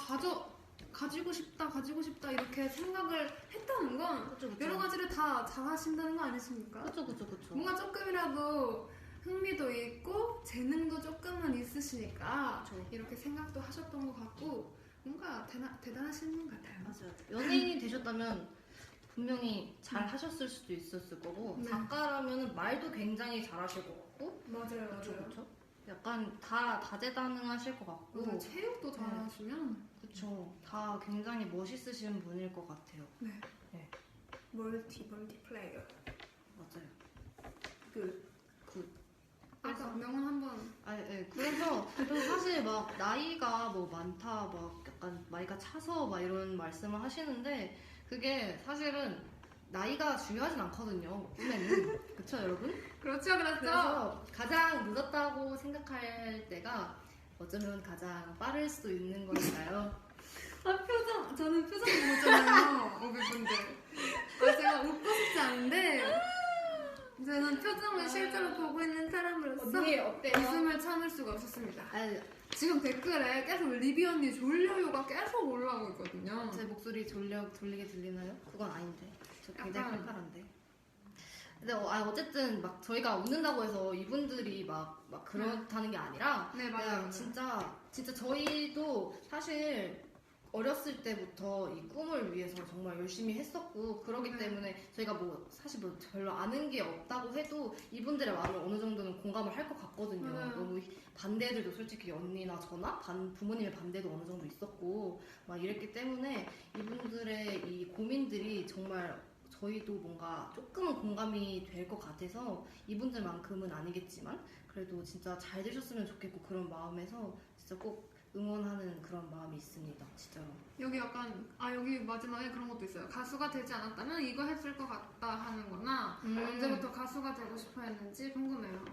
Speaker 2: 가지고 싶다 이렇게 생각을 했다는 건
Speaker 1: 그쵸, 그쵸.
Speaker 2: 여러 가지를 다 잘하신다는 거 아니십니까?
Speaker 1: 그쵸.
Speaker 2: 뭔가 조금이라도 흥미도 있고 재능도 조금은 있으시니까
Speaker 1: 그쵸.
Speaker 2: 이렇게 생각도 하셨던 것 같고 뭔가 대단하신 분 같아요.
Speaker 1: 맞아요. 연예인이 되셨다면 분명히 잘 하셨을 수도 있었을 거고
Speaker 2: 네.
Speaker 1: 작가라면 말도 굉장히 잘하실 것 같고
Speaker 2: 맞아요.
Speaker 1: 그쵸. 약간 다 다재다능하실 것 같고
Speaker 2: 체육도 잘하시면
Speaker 1: 그쵸. 다 굉장히 멋있으신 분일 것 같아요.
Speaker 2: 네.
Speaker 1: 네.
Speaker 2: 멀티 플레이어.
Speaker 1: 맞아요.
Speaker 2: 굿.
Speaker 1: 굿.
Speaker 2: 아, 맞아. 명언 한번.
Speaker 1: 그래서 그리고 사실 막 나이가 뭐 많다, 막 약간 나이가 차서 막 이런 말씀을 하시는데 그게 사실은 나이가 중요하진 않거든요. 꿈에는 그쵸 여러분?
Speaker 2: 그렇죠, 그렇죠.
Speaker 1: 그래서 가장 늦었다고 생각할 때가 어쩌면 가장 빠를 수도 있는 거니까요.
Speaker 2: 아, 표정. 저는 표정 보잖아요. 오비분들. 제가 웃고 싶지 않은데 저는 표정을 실제로 보고 있는 사람으로서
Speaker 1: 언니 어때요?
Speaker 2: 웃음을 참을 수가 없었습니다.
Speaker 1: 아니,
Speaker 2: 지금 댓글에 계속 리비 언니 졸려요가 계속 올라오고 있거든요.
Speaker 1: 제 목소리 졸리게 들리나요? 그건 아닌데. 저 굉장히
Speaker 2: 약간-
Speaker 1: 칼칼한데. 근데 어쨌든 막 저희가 웃는다고 해서 이분들이 막 그렇다는 게 아니라
Speaker 2: 네,
Speaker 1: 그냥
Speaker 2: 맞아요.
Speaker 1: 진짜 저희도 사실 어렸을 때부터 이 꿈을 위해서 정말 열심히 했었고 그러기
Speaker 2: 네.
Speaker 1: 때문에 저희가 뭐 사실 뭐 별로 아는 게 없다고 해도 이분들의 마음을 어느 정도는 공감을 할 것 같거든요.
Speaker 2: 맞아요.
Speaker 1: 너무 반대들도 솔직히 언니나 저나 부모님의 반대도 어느 정도 있었고 막 이랬기 때문에 이분들의 이 고민들이 정말 저희도 뭔가 조금은 공감이 될 것 같아서 이분들만큼은 아니겠지만 그래도 진짜 잘 되셨으면 좋겠고 그런 마음에서 진짜 꼭 응원하는 그런 마음이 있습니다. 진짜로.
Speaker 2: 여기 약간 여기 마지막에 그런 것도 있어요. 가수가 되지 않았다면 이거 했을 것 같다 하는 거나 언제부터 가수가 되고 싶어 했는지 궁금해요.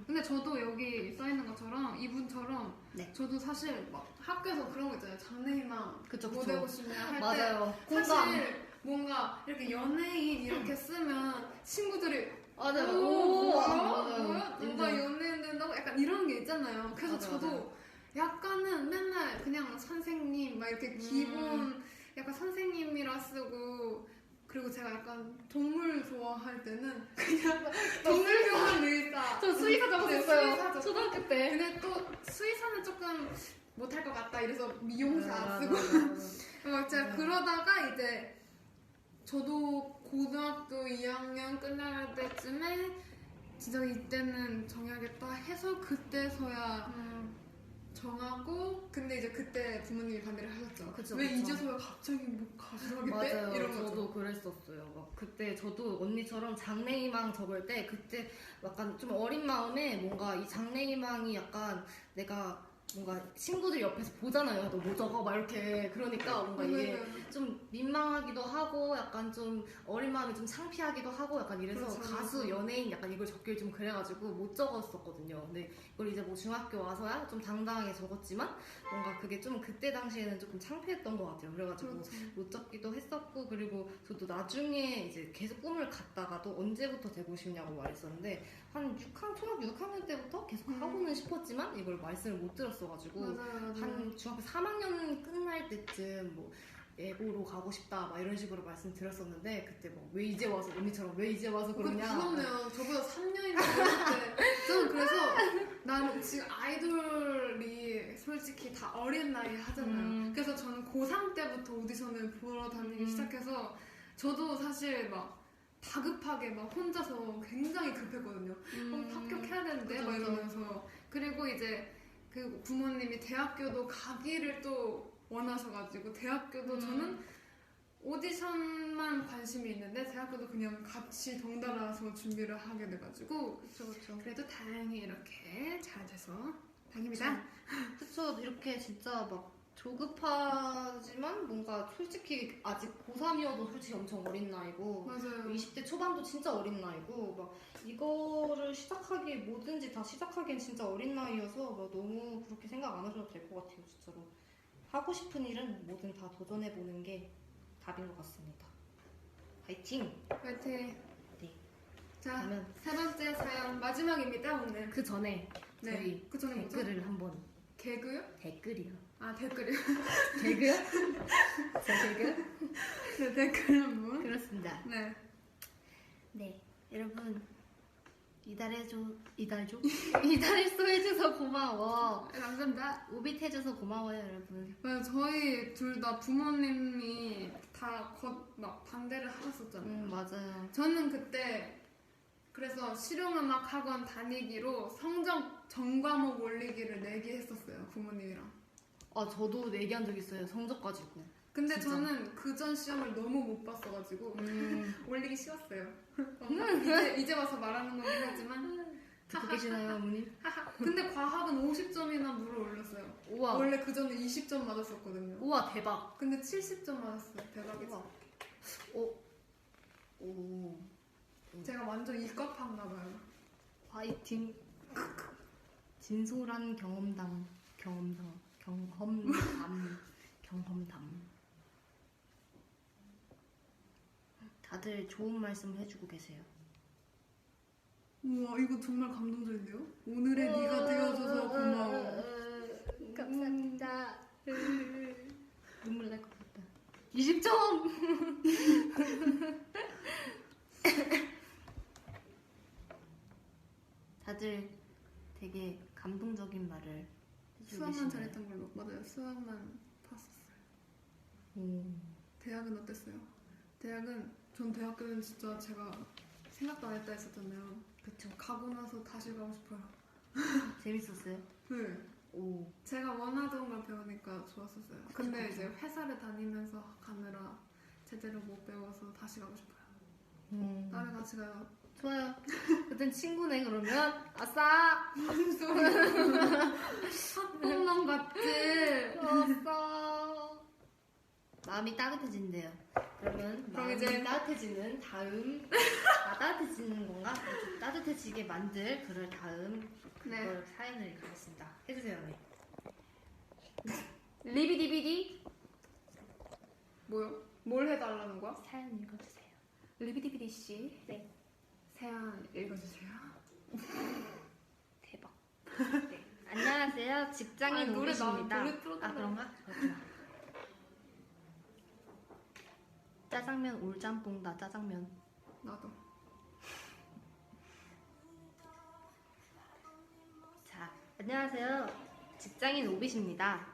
Speaker 2: 근데 저도 여기 써있는 것처럼 이분처럼
Speaker 1: 네.
Speaker 2: 저도 사실 막 학교에서 그런 거 있잖아요. 장래희망
Speaker 1: 그쵸,
Speaker 2: 뭐
Speaker 1: 그쵸.
Speaker 2: 되고 싶냐 할 때
Speaker 1: 맞아요.
Speaker 2: 사실 뭔가 이렇게 연예인 이렇게 쓰면 친구들이
Speaker 1: 맞아요.
Speaker 2: 뭐야?
Speaker 1: 맞아요.
Speaker 2: 뭐야? 누가
Speaker 1: 인정.
Speaker 2: 연예인 된다고? 약간 이런 게 있잖아요. 그래서
Speaker 1: 맞아,
Speaker 2: 저도
Speaker 1: 맞아요.
Speaker 2: 약간은 맨날 그냥 선생님 막 이렇게 기본 약간 선생님이라 쓰고 그리고 제가 약간 동물 좋아할 때는 그냥 동물병원 의사
Speaker 1: 저 수의사
Speaker 2: 네,
Speaker 1: 적었었어요.
Speaker 2: 수의사 적고.
Speaker 1: 초등학교 때.
Speaker 2: 근데 또 수의사는 조금 못할 것 같다 이래서 미용사 쓰고 막 제가
Speaker 1: 맞아.
Speaker 2: 그러다가 이제 저도 고등학교 2학년 끝날 때쯤에 진짜 이때는 정해야겠다 해서 그때서야 정하고 근데 이제 그때 부모님이 반대를 하셨죠.
Speaker 1: 그쵸,
Speaker 2: 왜
Speaker 1: 그쵸.
Speaker 2: 이제서야 갑자기 뭐 가수를 하겠대?
Speaker 1: 맞아요.
Speaker 2: 이런 거죠.
Speaker 1: 저도 그랬었어요. 막 그때 저도 언니처럼 장래희망 적을 때 그때 약간 좀 어린 마음에 뭔가 이 장래희망이 약간 내가 뭔가 친구들 옆에서 보잖아요. 너 뭐 적어? 막 이렇게 그러니까 뭔가 이게 좀 민망하기도 하고 약간 좀 어린 마음이 좀 창피하기도 하고 약간 이래서
Speaker 2: 그렇죠.
Speaker 1: 가수, 연예인 약간 이걸 적길 좀 그래가지고 못 적었었거든요. 근데 이걸 이제 뭐 중학교 와서야 좀 당당하게 적었지만 뭔가 그게 좀 그때 당시에는 조금 창피했던 것 같아요. 그래가지고
Speaker 2: 그렇죠.
Speaker 1: 못 적기도 했었고 그리고 저도 나중에 이제 계속 꿈을 갖다가도 언제부터 되고 싶냐고 말했었는데 한 초등학교 6학년 때부터 계속 하고는 싶었지만 이걸 말씀을 못 들었어가지고
Speaker 2: 맞아요.
Speaker 1: 한 중학교 3학년 끝날 때쯤 뭐 예고로 가고 싶다 막 이런 식으로 말씀드렸었는데 그때 뭐 왜 이제 와서 언니처럼 왜 이제 와서 그러냐
Speaker 2: 부럽네요. 저보다 3년이나 어렸을 때 저는 그래서 나는 지금 아이돌이 솔직히 다 어린 나이에 하잖아요. 그래서 저는 고3 때부터 오디션을 보러 다니기 시작해서 저도 사실 막 다급하게 막 혼자서 굉장히 급했거든요. 합격해야 되는데
Speaker 1: 그쵸,
Speaker 2: 막
Speaker 1: 그쵸.
Speaker 2: 이러면서 그리고 이제 그 부모님이 대학교도 가기를 또 원하셔가지고 대학교도 저는 오디션만 관심이 있는데 대학교도 그냥 같이 덩달아서 준비를 하게 돼가지고
Speaker 1: 그쵸.
Speaker 2: 그래도 다행히 이렇게 잘 돼서 다행입니다.
Speaker 1: 그쵸. 이렇게 진짜 막 조급하지만 뭔가 솔직히 아직 고3이어도 솔직히 엄청 어린 나이고
Speaker 2: 맞아요.
Speaker 1: 20대 초반도 진짜 어린 나이고 막 이거를 시작하기 뭐든지 다 시작하기엔 진짜 어린 나이여서 막 너무 그렇게 생각 안 하셔도 될 것 같아요. 진짜로 하고 싶은 일은 뭐든 다 도전해보는 게 답인 것 같습니다. 파이팅!
Speaker 2: 파이팅.
Speaker 1: 네.
Speaker 2: 자,
Speaker 1: 그러면
Speaker 2: 세 번째 사연 마지막입니다 오늘.
Speaker 1: 그 전에
Speaker 2: 네.
Speaker 1: 저희
Speaker 2: 그 전에 뭐죠?
Speaker 1: 댓글을 한번
Speaker 2: 개그요?
Speaker 1: 댓글이요.
Speaker 2: 아 댓글이요?
Speaker 1: 개그요? 제 개그?
Speaker 2: 네 댓글 한번.
Speaker 1: 그렇습니다.
Speaker 2: 네.
Speaker 1: 네, 여러분 이달조 해줘서 고마워.
Speaker 2: 네, 감사합니다.
Speaker 1: 오빛 해줘서 고마워요, 여러분.
Speaker 2: 맞아요. 저희 둘 다 부모님이 다 막 반대를 하셨었잖아요.
Speaker 1: 맞아요.
Speaker 2: 저는 그때 그래서 실용음악 학원 다니기로 성적 전과목 올리기를 내기했었어요 부모님이랑.
Speaker 1: 아, 저도 내기한 적 있어요. 성적 가지고.
Speaker 2: 근데
Speaker 1: 진짜?
Speaker 2: 저는 그전 시험을 너무 못 봤어가지고 올리기 쉬웠어요. 이제 와서 말하는 거긴 하지만
Speaker 1: 듣고 계시나요, 어머님?
Speaker 2: 근데 과학은 50점이나 물어 올렸어요.
Speaker 1: 우와.
Speaker 2: 원래 그 전에 20점 맞았었거든요.
Speaker 1: 우와, 대박.
Speaker 2: 근데 70점 맞았어요. 대박이죠.
Speaker 1: 우와. 오. 오.
Speaker 2: 제가 완전 이과파인가 봐요.
Speaker 1: 화이팅. 진솔한 경험담. 경험담. 다들 좋은 말씀 해주고 계세요.
Speaker 2: 우와 이거 정말 감동적인데요? 오늘의 네가 되어줘서 고마워.
Speaker 1: 감사합니다. 눈물 날 것 같다. 20점! 다들 되게 감동적인 말을 해주고
Speaker 2: 수학만
Speaker 1: 계시네요.
Speaker 2: 잘했던 걸로. 맞아요. 수학만 봤었어요.
Speaker 1: 오.
Speaker 2: 대학은 어땠어요? 대학은 전 대학교는 진짜 제가 생각도 안 했다 했었잖아요.
Speaker 1: 그쵸.
Speaker 2: 가고 나서 다시 가고 싶어요.
Speaker 1: 재밌었어요?
Speaker 2: 네.
Speaker 1: 오.
Speaker 2: 제가 원하던 걸 배우니까 좋았었어요. 근데
Speaker 1: 그쵸.
Speaker 2: 이제 회사를 다니면서 가느라 제대로 못 배워서 다시 가고 싶어요. 다음에 같이 가요.
Speaker 1: 좋아요. 그땐 친구네 그러면 아싸.
Speaker 2: 무슨 소리야? 학부모 같지?
Speaker 1: 아싸. 마음이 따뜻해진대요. 그러면
Speaker 2: 그럼
Speaker 1: 마음이
Speaker 2: 이제-
Speaker 1: 따뜻해지는 다음 따뜻해지는 건가? 따뜻해지게 만들 그럴 다음 그걸
Speaker 2: 네.
Speaker 1: 사연을 가겠습니다. 해주세요, 언니. 리비디비디
Speaker 2: 뭐요? 뭘 해달라는 거야?
Speaker 1: 사연 읽어주세요.
Speaker 2: 리비디비디 씨.
Speaker 1: 네.
Speaker 2: 사연 읽어주세요.
Speaker 1: 대박. 네. 안녕하세요. 직장인
Speaker 2: 아니, 노래
Speaker 1: 오비십니다.
Speaker 2: 노래 틀어달라.
Speaker 1: 아 그런가? 그렇구나. 짜장면 올짬뽕다 짜장면.
Speaker 2: 나도.
Speaker 1: 자, 안녕하세요. 직장인 오빗입니다.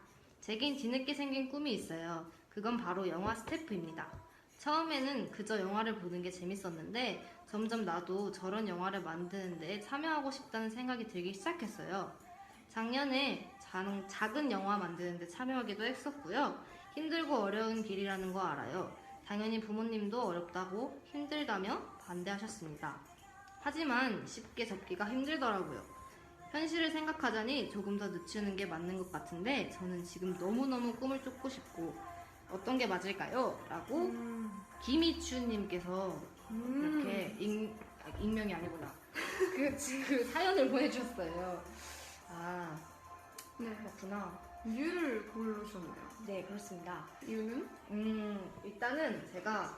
Speaker 1: 제겐 뒤늦게 생긴 꿈이 있어요. 그건 바로 영화 스태프입니다. 처음에는 그저 영화를 보는 게 재밌었는데 점점 나도 저런 영화를 만드는데 참여하고 싶다는 생각이 들기 시작했어요. 작년에 작은 영화 만드는데 참여하기도 했었고요. 힘들고 어려운 길이라는 거 알아요. 당연히 부모님도 어렵다고 힘들다며 반대하셨습니다. 하지만 쉽게 접기가 힘들더라고요. 현실을 생각하자니 조금 더 늦추는 게 맞는 것 같은데 저는 지금 너무너무 꿈을 쫓고 싶고 어떤 게 맞을까요? 라고 김희추님께서 이렇게 익명이 아니구나. 그 사연을 보내주셨어요. 아
Speaker 2: 네.
Speaker 1: 그렇구나.
Speaker 2: 유를 고르셨네요.
Speaker 1: 네 그렇습니다.
Speaker 2: 유는?
Speaker 1: 일단은 제가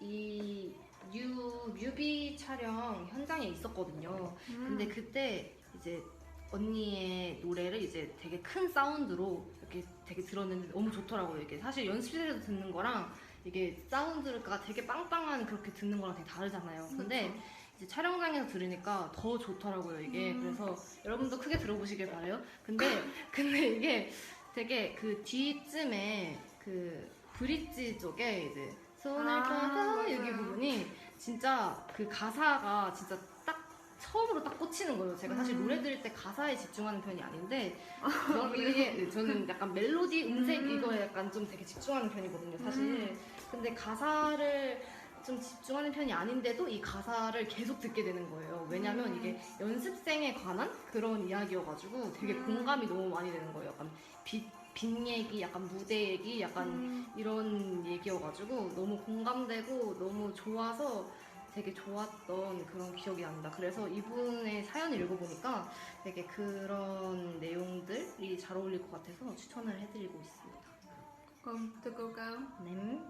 Speaker 1: 이 뮤비 촬영 현장에 있었거든요. 근데 그때 이제 언니의 노래를 이제 되게 큰 사운드로 이렇게 되게 들었는데 너무 좋더라고요. 이게 사실 연습실에서 듣는 거랑 이게 사운드가 되게 빵빵한 그렇게 듣는 거랑 되게 다르잖아요. 근데
Speaker 2: 그쵸.
Speaker 1: 이제 촬영장에서 들으니까 더 좋더라고요. 이게 그래서 여러분도 크게 들어보시길 바래요. 근데 이게 되게 그 뒤쯤에 그 브릿지 쪽에 이제 손을
Speaker 2: 아,
Speaker 1: 펴서
Speaker 2: 맞아요.
Speaker 1: 여기 부분이 진짜 그 가사가 진짜 딱 처음으로 딱 꽂히는 거예요. 제가 사실 노래 들을 때 가사에 집중하는 편이 아닌데 이게 저는 약간 멜로디, 음색 이거에 약간 좀 되게 집중하는 편이거든요. 사실. 근데 가사를 좀 집중하는 편이 아닌데도 이 가사를 계속 듣게 되는 거예요. 왜냐면 이게 연습생에 관한 그런 이야기여가지고 되게 공감이 너무 많이 되는 거예요. 약간 빛 얘기, 약간 무대 얘기, 약간 이런 얘기여가지고 너무 공감되고 너무 좋아서 되게 좋았던 그런 기억이 납니다. 그래서 이분의 사연을 읽어보니까 되게 그런 내용들이 잘 어울릴 것 같아서 추천을 해드리고 있습니다.
Speaker 2: 그럼 듣고 올까요?
Speaker 1: 네.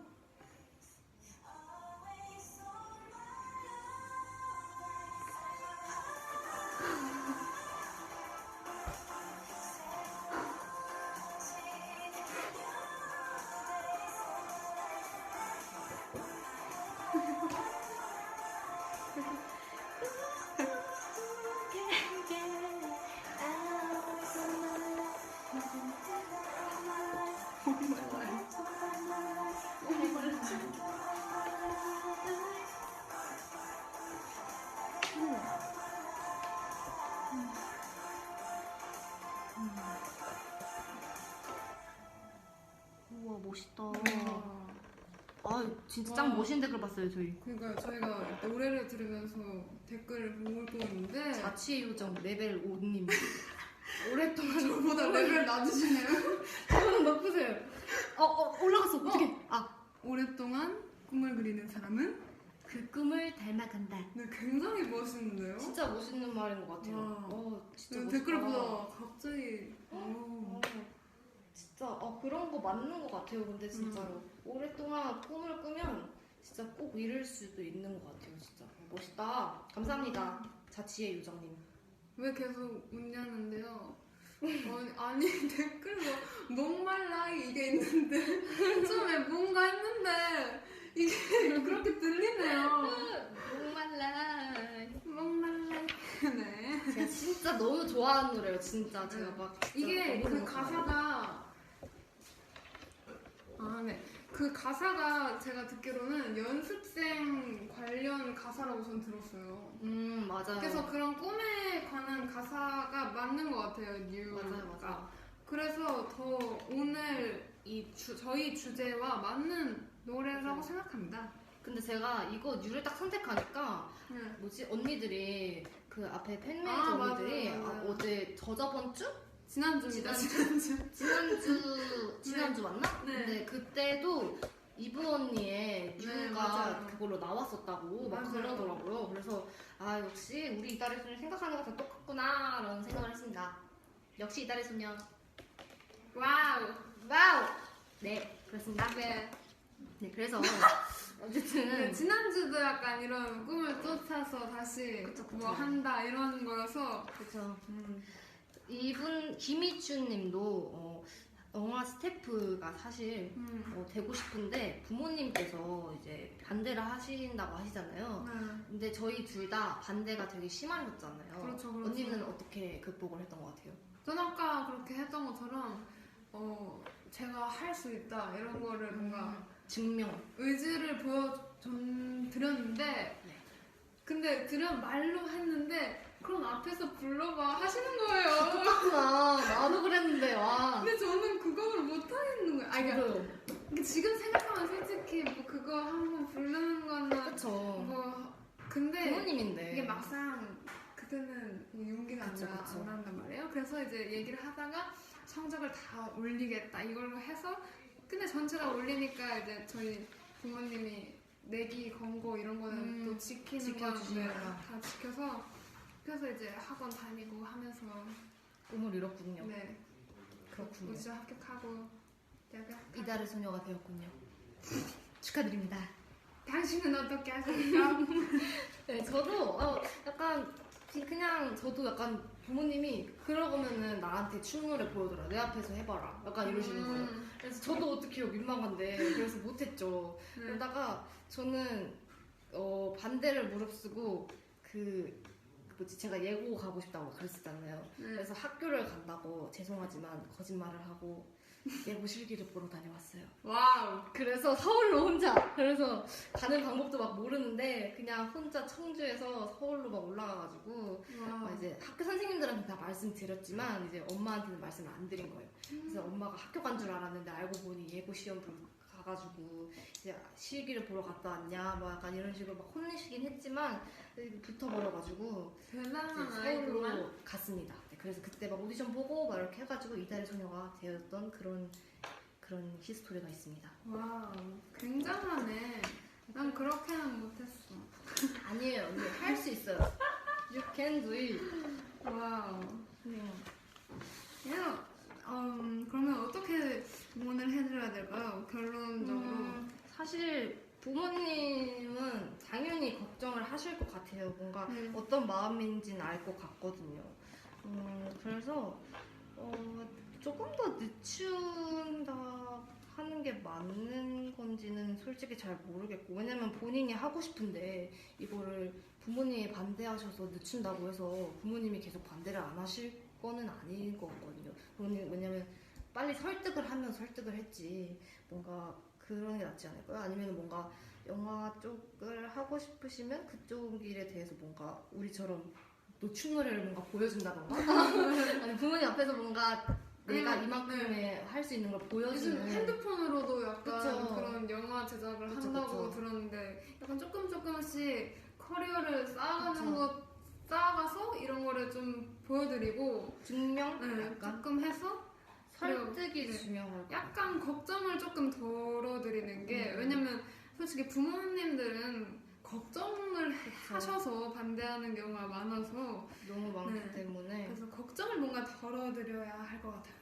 Speaker 1: 우와 멋있다. 아 진짜 짱
Speaker 2: 와.
Speaker 1: 멋있는 댓글 봤어요 저희.
Speaker 2: 그러니까 저희가 노래를 들으면서 댓글을 보고 있는데
Speaker 1: 자취 요정 레벨 5님. 오랫동안
Speaker 2: 저보다 레벨 낮으시네요.
Speaker 1: 저는 높으세요. 올라갔어. 어떻게?
Speaker 2: 오랫동안 꿈을 그리는 사람은
Speaker 1: 그 꿈을 닮아간다.
Speaker 2: 네, 굉장히 멋있는데요.
Speaker 1: 진짜 멋있는 말인 것 같아요.
Speaker 2: 와.
Speaker 1: 진짜
Speaker 2: 네,
Speaker 1: 멋있다.
Speaker 2: 댓글 보다 갑자기
Speaker 1: 진짜 그런 거 맞는 것 같아요. 근데 진짜로 오랫동안 꿈을 꾸면 진짜 꼭 이룰 수도 있는 것 같아요. 진짜 멋있다. 감사합니다. 자취의 요정님.
Speaker 2: 왜 계속 웃냐는데요. 아니 댓글로 목말라 이게 있는데 처음에 뭔가 했는데 이게 그렇게 들리네요.
Speaker 1: 목말라.
Speaker 2: 목말라. 네.
Speaker 1: 제가 진짜 너무 좋아하는 노래예요. 진짜 제가 막 진짜
Speaker 2: 이게
Speaker 1: 너무
Speaker 2: 그
Speaker 1: 좋아해요.
Speaker 2: 가사가 네. 그 가사가 제가 듣기로는 연습생 관련 가사라고 전 들었어요.
Speaker 1: 맞아요.
Speaker 2: 그래서 그런 꿈에 관한 가사가 맞는 것 같아요, 뉴가.
Speaker 1: 맞아요.
Speaker 2: 그래서 더 오늘 저희 주제와 맞는 노래라고 생각합니다.
Speaker 1: 근데 제가 이거 뉴를 딱 선택하니까
Speaker 2: 네.
Speaker 1: 뭐지 언니들이 그 앞에 팬메이트
Speaker 2: 아,
Speaker 1: 언니들이
Speaker 2: 맞아요.
Speaker 1: 어제 저저번 주?
Speaker 2: 지난주입니다, 지난주.
Speaker 1: 지난주 맞나?
Speaker 2: 네.
Speaker 1: 근데 그때도 이브 언니의
Speaker 2: 네,
Speaker 1: 뉴가
Speaker 2: 맞아요.
Speaker 1: 그걸로 나왔었다고 막
Speaker 2: 맞아요.
Speaker 1: 그러더라고요. 그래서 역시 우리 이달의 소녀 생각하는 거 다 똑같구나 라는 생각을 했습니다. 역시 이달의 소녀.
Speaker 2: 와우.
Speaker 1: 네 그렇습니다.
Speaker 2: 네.
Speaker 1: 네 그래서 어쨌든
Speaker 2: 네, 지난주도 약간 이런 꿈을 쫓아서 다시
Speaker 1: 그쵸.
Speaker 2: 뭐 한다 이런 거여서
Speaker 1: 그렇죠. 이분 김희춘님도 영화 스태프가 사실 되고 싶은데 부모님께서 이제 반대를 하신다고 하시잖아요.
Speaker 2: 네.
Speaker 1: 근데 저희 둘 다 반대가 되게 심하셨잖아요.
Speaker 2: 그렇죠.
Speaker 1: 언니는 어떻게 극복을 했던 것 같아요?
Speaker 2: 전 아까 그렇게 했던 것처럼 제가 할 수 있다 이런 거를 뭔가
Speaker 1: 증명.
Speaker 2: 의지를 보여드렸는데
Speaker 1: 네.
Speaker 2: 근데 말로 했는데 그럼 앞에서 불러봐 하시는 거예요.
Speaker 1: 똑같구나. 나도 그랬는데 와.
Speaker 2: 근데 저는 그거를 못 하겠는 거예요.
Speaker 1: 저도요.
Speaker 2: 지금 생각하면 솔직히 뭐 그거 한번 부르는 거는
Speaker 1: 그쵸.
Speaker 2: 뭐 근데
Speaker 1: 부모님인데.
Speaker 2: 이게 막상 그때는 용기가
Speaker 1: 그쵸, 그쵸.
Speaker 2: 안 난단 말이에요. 그래서 이제 얘기를 하다가 성적을 다 올리겠다 이걸로 해서 근데 전체가 올리니까 이제 저희 부모님이 내기 권고 이런 거는 또 지키는 건
Speaker 1: 지켜주시니까.
Speaker 2: 다 지켜서 그래서 이제 학원 다니고 하면서
Speaker 1: 꿈을 이뤘군요.
Speaker 2: 네
Speaker 1: 그렇군요.
Speaker 2: 우수 합격하고 대학을
Speaker 1: 이달의 소녀가 되었군요. 축하드립니다.
Speaker 2: 당신은 어떻게 하십니까?
Speaker 1: 네, 저도 약간 그냥 저도 약간 부모님이 그러면은 나한테 춤 노래 보여줘라 내 앞에서 해봐라 약간 이러시는 거예요. 그래서 저도 어떡해요 민망한데 그래서 못했죠. 그러다가 저는 반대를 무릅쓰고 그 뭐지 제가 예고 가고 싶다고 그랬었잖아요. 그래서 학교를 간다고 죄송하지만 거짓말을 하고 예고 실기를 보러 다녀왔어요.
Speaker 2: 와우.
Speaker 1: 그래서 서울로 혼자 그래서 가는 방법도 막 모르는데 그냥 혼자 청주에서 서울로 막 올라가가지고 막 이제 학교 선생님들한테 다 말씀드렸지만 이제 엄마한테는 말씀을 안 드린 거예요. 그래서 엄마가 학교 간 줄 알았는데 알고 보니 예고 시험 가가지고 이제 실기를 보러 갔다 왔냐 막 약간 이런 식으로 막 혼내시긴 했지만 붙어버려가지고
Speaker 2: 대단한
Speaker 1: 이제
Speaker 2: 아이구만.
Speaker 1: 서울로 갔습니다. 네, 그래서 그때 막 오디션 보고 막 이렇게 해가지고 이달의 소녀가 되었던 그런 히스토리가 있습니다.
Speaker 2: 와우. 굉장하네. 난 그렇게는 못했어.
Speaker 1: 아니에요, 언니 할 수 있어요. You can do it.
Speaker 2: 와우. 그러면 어떻게 응원을 해드려야 될까요? 결론적으로.
Speaker 1: 사실 부모님은 당연히 걱정을 하실 것 같아요. 뭔가
Speaker 2: 네.
Speaker 1: 어떤 마음인지는 알 것 같거든요. 그래서 조금 더 늦춘다 하는 게 맞는 건지는 솔직히 잘 모르겠고 왜냐면 본인이 하고 싶은데 이거를 부모님이 반대하셔서 늦춘다고 해서 부모님이 계속 반대를 안 하실 거는 아닌 것 같거든요. 왜냐면 빨리 설득을 하면 설득을 했지 뭔가 그런 게 낫지 않을까요? 아니면 뭔가 영화 쪽을 하고 싶으시면 그쪽 일에 대해서 뭔가 우리처럼 노출 노래를 뭔가 보여준다던가 아니 부모님 앞에서 뭔가 내가 이만큼의 할 수 있는 걸
Speaker 2: 요즘
Speaker 1: 보여주는.
Speaker 2: 핸드폰으로도 약간
Speaker 1: 그쵸.
Speaker 2: 그런 영화 제작을
Speaker 1: 그쵸,
Speaker 2: 한다고
Speaker 1: 그쵸.
Speaker 2: 들었는데 약간 조금씩 커리어를 쌓아가는
Speaker 1: 그쵸.
Speaker 2: 것 쌓아가서 이런 거를 좀 보여드리고
Speaker 1: 증명?
Speaker 2: 네,
Speaker 1: 약간
Speaker 2: 조금 해서
Speaker 1: 설득이
Speaker 2: 네.
Speaker 1: 중요하고.
Speaker 2: 약간 걱정을 조금 덜어드리는 게
Speaker 1: 음.
Speaker 2: 왜냐면 솔직히 부모님들은 걱정을 하셔서 반대하는 경우가 많아서
Speaker 1: 너무 많기
Speaker 2: 네.
Speaker 1: 때문에.
Speaker 2: 그래서 걱정을 뭔가 덜어드려야 할 것 같아요.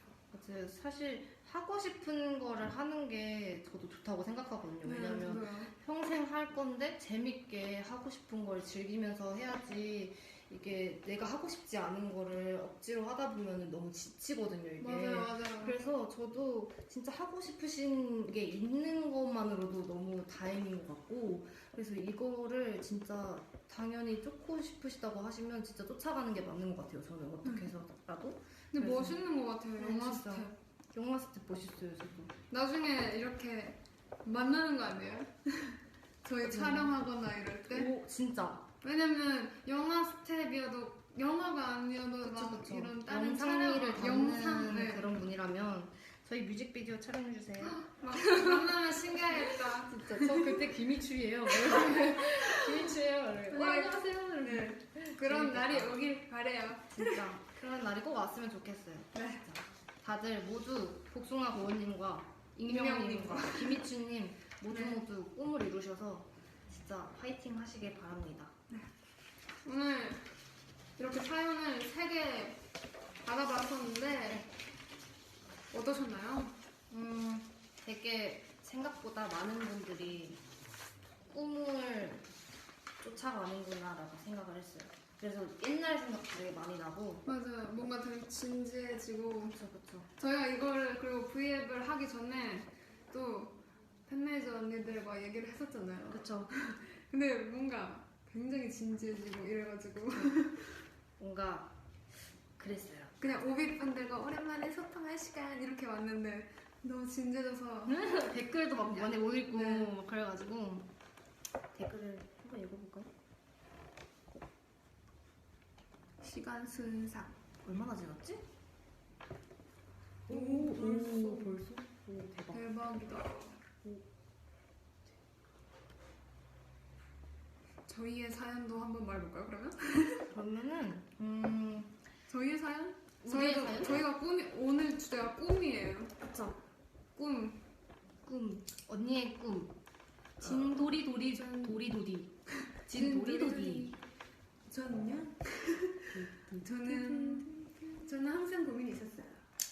Speaker 1: 맞아요. 사실 하고 싶은 거를 하는 게 저도 좋다고 생각하거든요. 왜냐면
Speaker 2: 네.
Speaker 1: 평생 할 건데 재밌게 하고 싶은 걸 즐기면서 해야지. 이게 내가 하고 싶지 않은 거를 억지로 하다 보면 너무 지치거든요, 이게.
Speaker 2: 맞아요.
Speaker 1: 그래서 저도 진짜 하고 싶으신 게 있는 것만으로도 너무 다행인 것 같고, 그래서 이거를 진짜 당연히 쫓고 싶으시다고 하시면 진짜 쫓아가는 게 맞는 것 같아요. 저는 어떻게 해서라도.
Speaker 2: 근데
Speaker 1: 그래서-
Speaker 2: 멋있는 것 같아요.
Speaker 1: 네,
Speaker 2: 영화
Speaker 1: 진짜.
Speaker 2: 스텝.
Speaker 1: 영화 스텝 멋있어요, 저도.
Speaker 2: 나중에 이렇게 만나는 거 아니에요? 저희 촬영하거나 이럴 때.
Speaker 1: 오, 진짜.
Speaker 2: 왜냐면 영화 스텝이어도 영화가 아니어도 막
Speaker 1: 그쵸.
Speaker 2: 이런 다른
Speaker 1: 영상미를
Speaker 2: 촬영,
Speaker 1: 담는
Speaker 2: 영상 네.
Speaker 1: 그런 분이라면 저희 뮤직비디오 촬영해주세요.
Speaker 2: 막 만나면 신기하겠다.
Speaker 1: 진짜 저 그때 김희추예요. 김희추예요.
Speaker 2: 네.
Speaker 1: 안녕하세요.
Speaker 2: 네. 그런
Speaker 1: 재밌겠다.
Speaker 2: 날이 오길 바래요.
Speaker 1: 진짜 그런 날이 꼭 왔으면 좋겠어요.
Speaker 2: 네.
Speaker 1: 진짜. 다들 모두 복숭아 고원님과 익명님과 김희추님
Speaker 2: 네.
Speaker 1: 모두 꿈을 이루셔서 진짜 파이팅 하시길 바랍니다.
Speaker 2: 오늘 이렇게 사연을 3개 받아봤었는데 어떠셨나요?
Speaker 1: 되게 생각보다 많은 분들이 꿈을 쫓아가는구나라고 생각을 했어요. 그래서 옛날 생각도 되게 많이 나고.
Speaker 2: 맞아요. 뭔가 되게 진지해지고
Speaker 1: 그쵸.
Speaker 2: 저희가 이거를 그리고 V앱을 하기 전에 또 팬메이저 언니들과 얘기를 했었잖아요.
Speaker 1: 그쵸.
Speaker 2: 근데 뭔가 굉장히 진지해지고 이래가지고
Speaker 1: 뭔가 그랬어요.
Speaker 2: 그냥 오빛분들과 오랜만에 소통할 시간 이렇게 왔는데 너무 진지해져서
Speaker 1: 댓글도 막 많이 못 읽고
Speaker 2: 네.
Speaker 1: 막 그래가지고 댓글을 한번 읽어볼까요?
Speaker 2: 시간 순삭.
Speaker 1: 얼마나 지났지? 벌써? 오, 대박.
Speaker 2: 대박이다. 저희의 사연도 한번 말해볼까요 그러면?
Speaker 1: 그러면은
Speaker 2: 저희의 사연?
Speaker 1: 우리의 사연?
Speaker 2: 저희가 오늘 주제가 꿈이에요.
Speaker 1: 그쵸.
Speaker 2: 꿈.
Speaker 1: 언니의 꿈. 진도리도리 도리도리. 진도리도리.
Speaker 2: 저는요? 저는 항상 고민이 있었어요.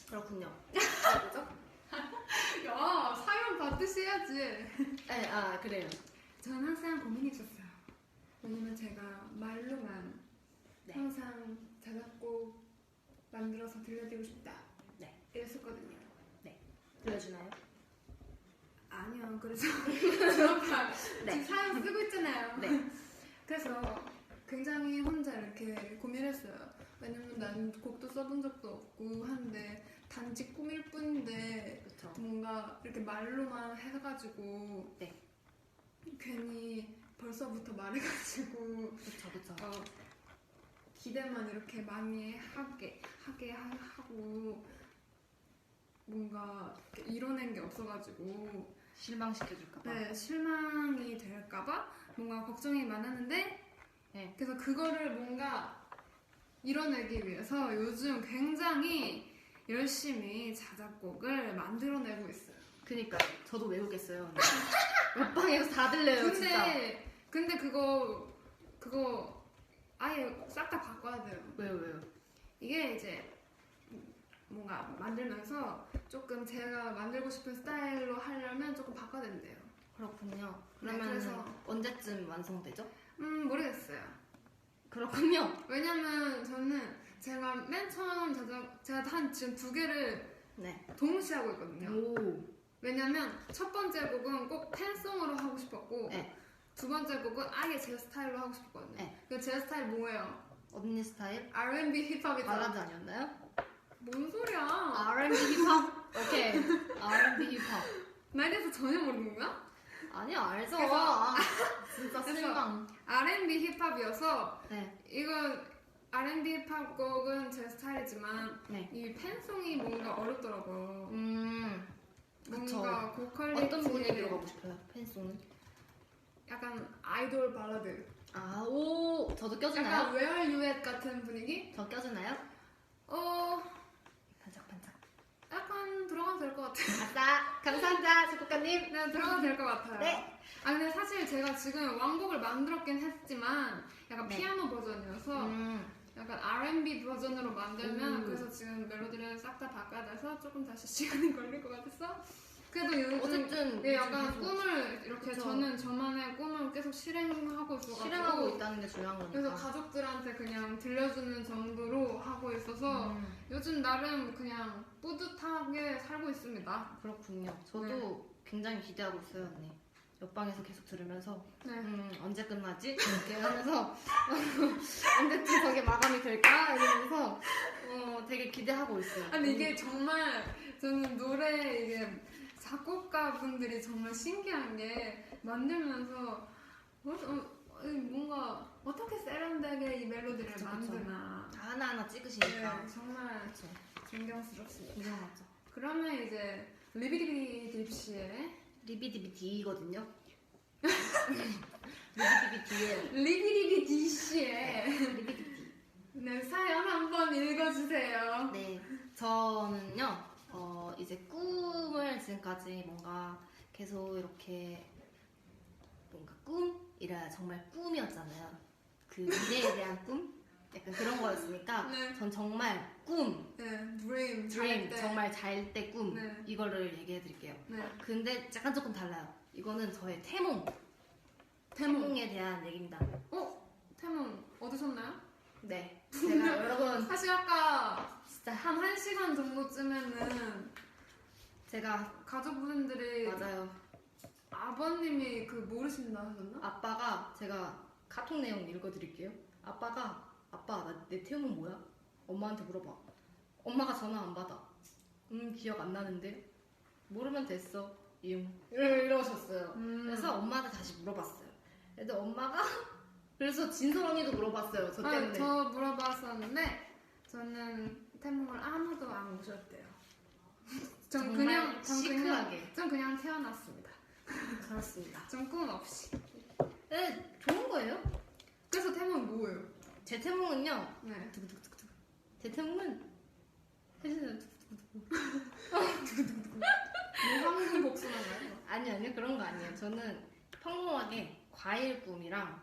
Speaker 1: 그렇군요.
Speaker 2: 야 사연 받듯이 해야지.
Speaker 1: 네, 그래요.
Speaker 2: 저는 항상 고민이 있었어요. 왜냐면 제가 말로만
Speaker 1: 네.
Speaker 2: 항상 자작곡 만들어서 들려드리고 싶다.
Speaker 1: 네.
Speaker 2: 이랬었거든요.
Speaker 1: 들려주나요?
Speaker 2: 아니요. 그래서 저가
Speaker 1: 네.
Speaker 2: 지금 사연 쓰고 있잖아요.
Speaker 1: 네.
Speaker 2: 그래서 굉장히 혼자 이렇게 고민했어요. 왜냐면 난 곡도 써본 적도 없고 한데 단지 꿈일 뿐인데
Speaker 1: 그쵸.
Speaker 2: 뭔가 이렇게 말로만 해가지고
Speaker 1: 네.
Speaker 2: 괜히 벌써부터 말해가지고
Speaker 1: 그쵸.
Speaker 2: 기대만 이렇게 많이 하게 하고 뭔가 이렇게 이뤄낸 게 없어가지고
Speaker 1: 실망시켜줄까봐.
Speaker 2: 네, 실망이 될까봐 뭔가 걱정이 많았는데
Speaker 1: 네.
Speaker 2: 그래서 그거를 뭔가 이뤄내기 위해서 요즘 굉장히 열심히 자작곡을 만들어내고 있어요.
Speaker 1: 그니까요. 저도 외우겠어요. 옆방에서 다 들려요, 진짜.
Speaker 2: 근데 그거 아예 싹 다 바꿔야 돼요.
Speaker 1: 왜요?
Speaker 2: 이게 이제 뭔가 만들면서 조금 제가 만들고 싶은 스타일로 하려면 조금 바꿔야 된대요.
Speaker 1: 그렇군요.
Speaker 2: 네,
Speaker 1: 그러면
Speaker 2: 그래서-
Speaker 1: 언제쯤 완성되죠?
Speaker 2: 모르겠어요.
Speaker 1: 그렇군요.
Speaker 2: 왜냐면 저는 제가 맨 처음 제가 한 지금 2개를
Speaker 1: 네.
Speaker 2: 동시에 하고 있거든요.
Speaker 1: 오.
Speaker 2: 왜냐면 첫 번째 곡은 꼭 팬송으로 하고 싶었고
Speaker 1: 네.
Speaker 2: 두 번째 곡은 아예 제 스타일로 하고 싶었거든요.
Speaker 1: 네.
Speaker 2: 그래서 제 스타일 뭐예요?
Speaker 1: 언니 스타일?
Speaker 2: R&B 힙합이죠.
Speaker 1: 발라드 아니었나요?
Speaker 2: 뭔 소리야?
Speaker 1: R&B 힙합? 오케이. R&B 힙합.
Speaker 2: 나에 대해서 전혀 모르는 거야?
Speaker 1: 아니요, 알죠.
Speaker 2: 그래서-
Speaker 1: 진짜
Speaker 2: 그래서-
Speaker 1: 실망.
Speaker 2: R&B 힙합이어서
Speaker 1: 네.
Speaker 2: 이거 R&B 팝곡은 제 스타일이지만
Speaker 1: 네.
Speaker 2: 이 팬송이 뭔가 어렵더라고요.
Speaker 1: 그쵸.
Speaker 2: 뭔가 고퀄리티
Speaker 1: 어떤 분이 들어가고 싶어요? 팬송은?
Speaker 2: 약간 아이돌 발라드.
Speaker 1: 아, 오, 저도 껴주나요?
Speaker 2: 약간 Where Are You At 같은 분위기?
Speaker 1: 저 껴주나요? 반짝반짝.
Speaker 2: 약간 들어가도 될 것 같아요.
Speaker 1: 아싸, 감사합니다, 작곡가님.
Speaker 2: 네, 들어가도 될 것 같아요.
Speaker 1: 네.
Speaker 2: 아 근데 사실 제가 지금 완곡을 만들었긴 했지만 약간
Speaker 1: 네.
Speaker 2: 피아노 버전이어서 약간 R&B 버전으로 만들면 그래서 지금 멜로디를 싹 다 바꿔야 돼서 조금 다시 시간이 걸릴 것 같았어. 그래도 요즘
Speaker 1: 어쨌든
Speaker 2: 네, 약간
Speaker 1: 요즘
Speaker 2: 꿈을 이렇게
Speaker 1: 그쵸.
Speaker 2: 저는 저만의 꿈을 계속 실행하고 있어가지고
Speaker 1: 실행하고 있다는 게 중요한 거니까.
Speaker 2: 그래서 가족들한테 그냥 들려주는 정도로 하고 있어서 요즘 나름 그냥 뿌듯하게 살고 있습니다.
Speaker 1: 그렇군요. 저도 굉장히 기대하고 있어요, 언니. 옆방에서 계속 들으면서
Speaker 2: 네.
Speaker 1: 언제 끝나지? 이렇게 하면서 언제쯤 저게 마감이 될까? 이러면서 되게 기대하고 있어요.
Speaker 2: 아니 이게 정말 저는 노래 이게 작곡가 분들이 정말 신기한 게 만들면서 뭔가 어떻게 세련되게 이 멜로디를
Speaker 1: 그쵸, 그쵸.
Speaker 2: 만드나
Speaker 1: 하나하나 찍으시니까.
Speaker 2: 네, 정말
Speaker 1: 그쵸.
Speaker 2: 존경스럽습니다.
Speaker 1: 인정하죠.
Speaker 2: 그러면 이제 리비디비 딥시의
Speaker 1: 리비디비디거든요. 리비디비디에
Speaker 2: 리비디비 딥시의
Speaker 1: 리비디비.
Speaker 2: 네, 사연 한번 읽어주세요.
Speaker 1: 네, 저는요, 이제 꿈을 지금까지 뭔가 계속 이렇게 뭔가 꿈이라 정말 꿈이었잖아요. 그 미래에 대한 꿈? 약간 그런 거였으니까
Speaker 2: 네.
Speaker 1: 전 정말 꿈,
Speaker 2: 네, 드림,
Speaker 1: 드림,
Speaker 2: 때.
Speaker 1: 정말 잘 때 꿈
Speaker 2: 네.
Speaker 1: 이거를 얘기해 드릴게요.
Speaker 2: 네,
Speaker 1: 근데 약간 조금 달라요. 이거는 저의 태몽,
Speaker 2: 태몽.
Speaker 1: 태몽에 대한 얘기입니다.
Speaker 2: 태몽 얻으셨나요?
Speaker 1: 네, 제가 여러분
Speaker 2: 사실 아까
Speaker 1: 진짜
Speaker 2: 한 1시간 정도쯤에는
Speaker 1: 제가
Speaker 2: 가족분들이
Speaker 1: 맞아요.
Speaker 2: 아버님이 그 모르신다 하셨나?
Speaker 1: 아빠가 제가 카톡 내용 읽어드릴게요. 아빠가 아빠 나 내 태몽 뭐야? 엄마한테 물어봐. 엄마가 전화 안 받아. 기억 안 나는데 모르면 됐어. 이러셨어요. 그래서 엄마한테 다시 물어봤어요. 근데 엄마가 그래서 진솔 언니도 물어봤어요. 저 때문에.
Speaker 2: 저 물어봤었는데 저는 태몽을 아무도 안 오셨대요.
Speaker 1: 정말 시크하게.
Speaker 2: 전 그냥 태어났습니다.
Speaker 1: 그렇습니다.
Speaker 2: 전 꿈 없이.
Speaker 1: 네, 좋은 거예요.
Speaker 2: 그래서 태몽이 뭐예요?
Speaker 1: 제 태몽은요.
Speaker 2: 네.
Speaker 1: 제 태몽은
Speaker 2: 무한금 복숭아인가요?
Speaker 1: 아니요 그런 거 아니에요. 저는 평범하게 과일 꿈이랑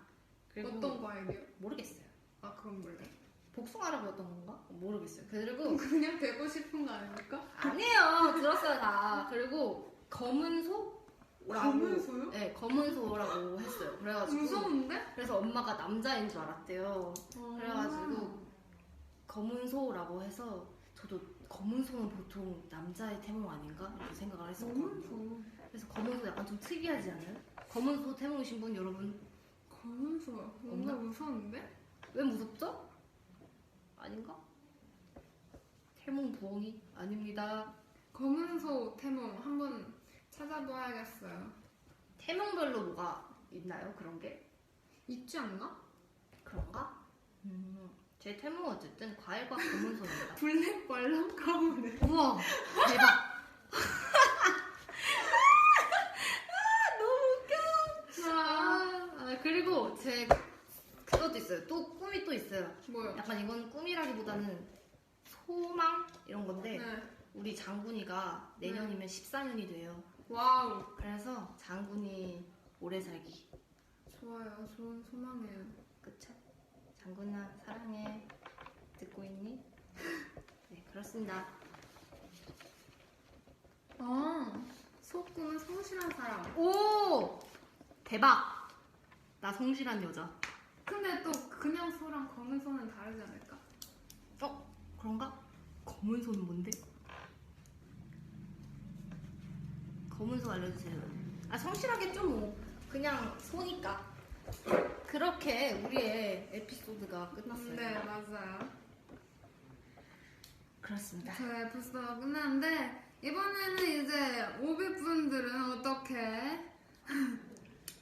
Speaker 1: 그리고
Speaker 2: 어떤 과일이요?
Speaker 1: 모르겠어요.
Speaker 2: 아 그건 몰라요.
Speaker 1: 복숭아라고 했던 건가? 모르겠어요. 그리고
Speaker 2: 그냥 되고 싶은 거 아닙니까?
Speaker 1: 아니에요. 들었어요 다. 그리고 검은 소라고.
Speaker 2: 검은 소요?
Speaker 1: 네, 검은 소라고 했어요. 그래가지고
Speaker 2: 무서운데?
Speaker 1: 그래서 엄마가 남자인 줄 알았대요. 그래가지고 검은 소라고 해서 저도 검은 소는 보통 남자의 태몽 아닌가? 이렇게 생각을 했었거든요. 그래서 검은 소 약간 좀 특이하지 않아요? 검은 소 태몽이신 분 여러분
Speaker 2: 검은 소 뭔가
Speaker 1: 없나?
Speaker 2: 무서운데?
Speaker 1: 왜 무섭죠? 아닌가? 태몽 부엉이 아닙니다.
Speaker 2: 검은 소 태몽 한번 찾아봐야겠어요.
Speaker 1: 태몽별로 뭐가 있나요? 그런 게?
Speaker 2: 있지 않나?
Speaker 1: 그런가? 제 태몽은 어쨌든 과일과 검은 소입니다.
Speaker 2: 블랙 말랑 가문에.
Speaker 1: 우와 대박. 그리고 제 그것도 있어요. 또 꿈이 또 있어요.
Speaker 2: 뭐요?
Speaker 1: 약간 이건 꿈이라기보다는 소망 이런 건데
Speaker 2: 네.
Speaker 1: 우리 장군이가 내년이면 14년이 돼요.
Speaker 2: 와우.
Speaker 1: 그래서 장군이 오래 살기.
Speaker 2: 좋아요. 좋은 소망이에요.
Speaker 1: 그쵸? 장군아 사랑해. 듣고 있니? 네 그렇습니다.
Speaker 2: 소꿈은 성실한 사람.
Speaker 1: 오 대박. 나 성실한 여자.
Speaker 2: 근데 또 그냥 소랑 검은 소는 다르지 않을까?
Speaker 1: 그런가? 검은 소는 뭔데? 검은 소 알려주세요. 성실하겠죠 뭐. 그냥 소니까. 그렇게 우리의 에피소드가 끝났어요.
Speaker 2: 네, 맞아요.
Speaker 1: 그렇습니다.
Speaker 2: 저 에피소드가 끝났는데 이번에는 이제 500분들은 어떻게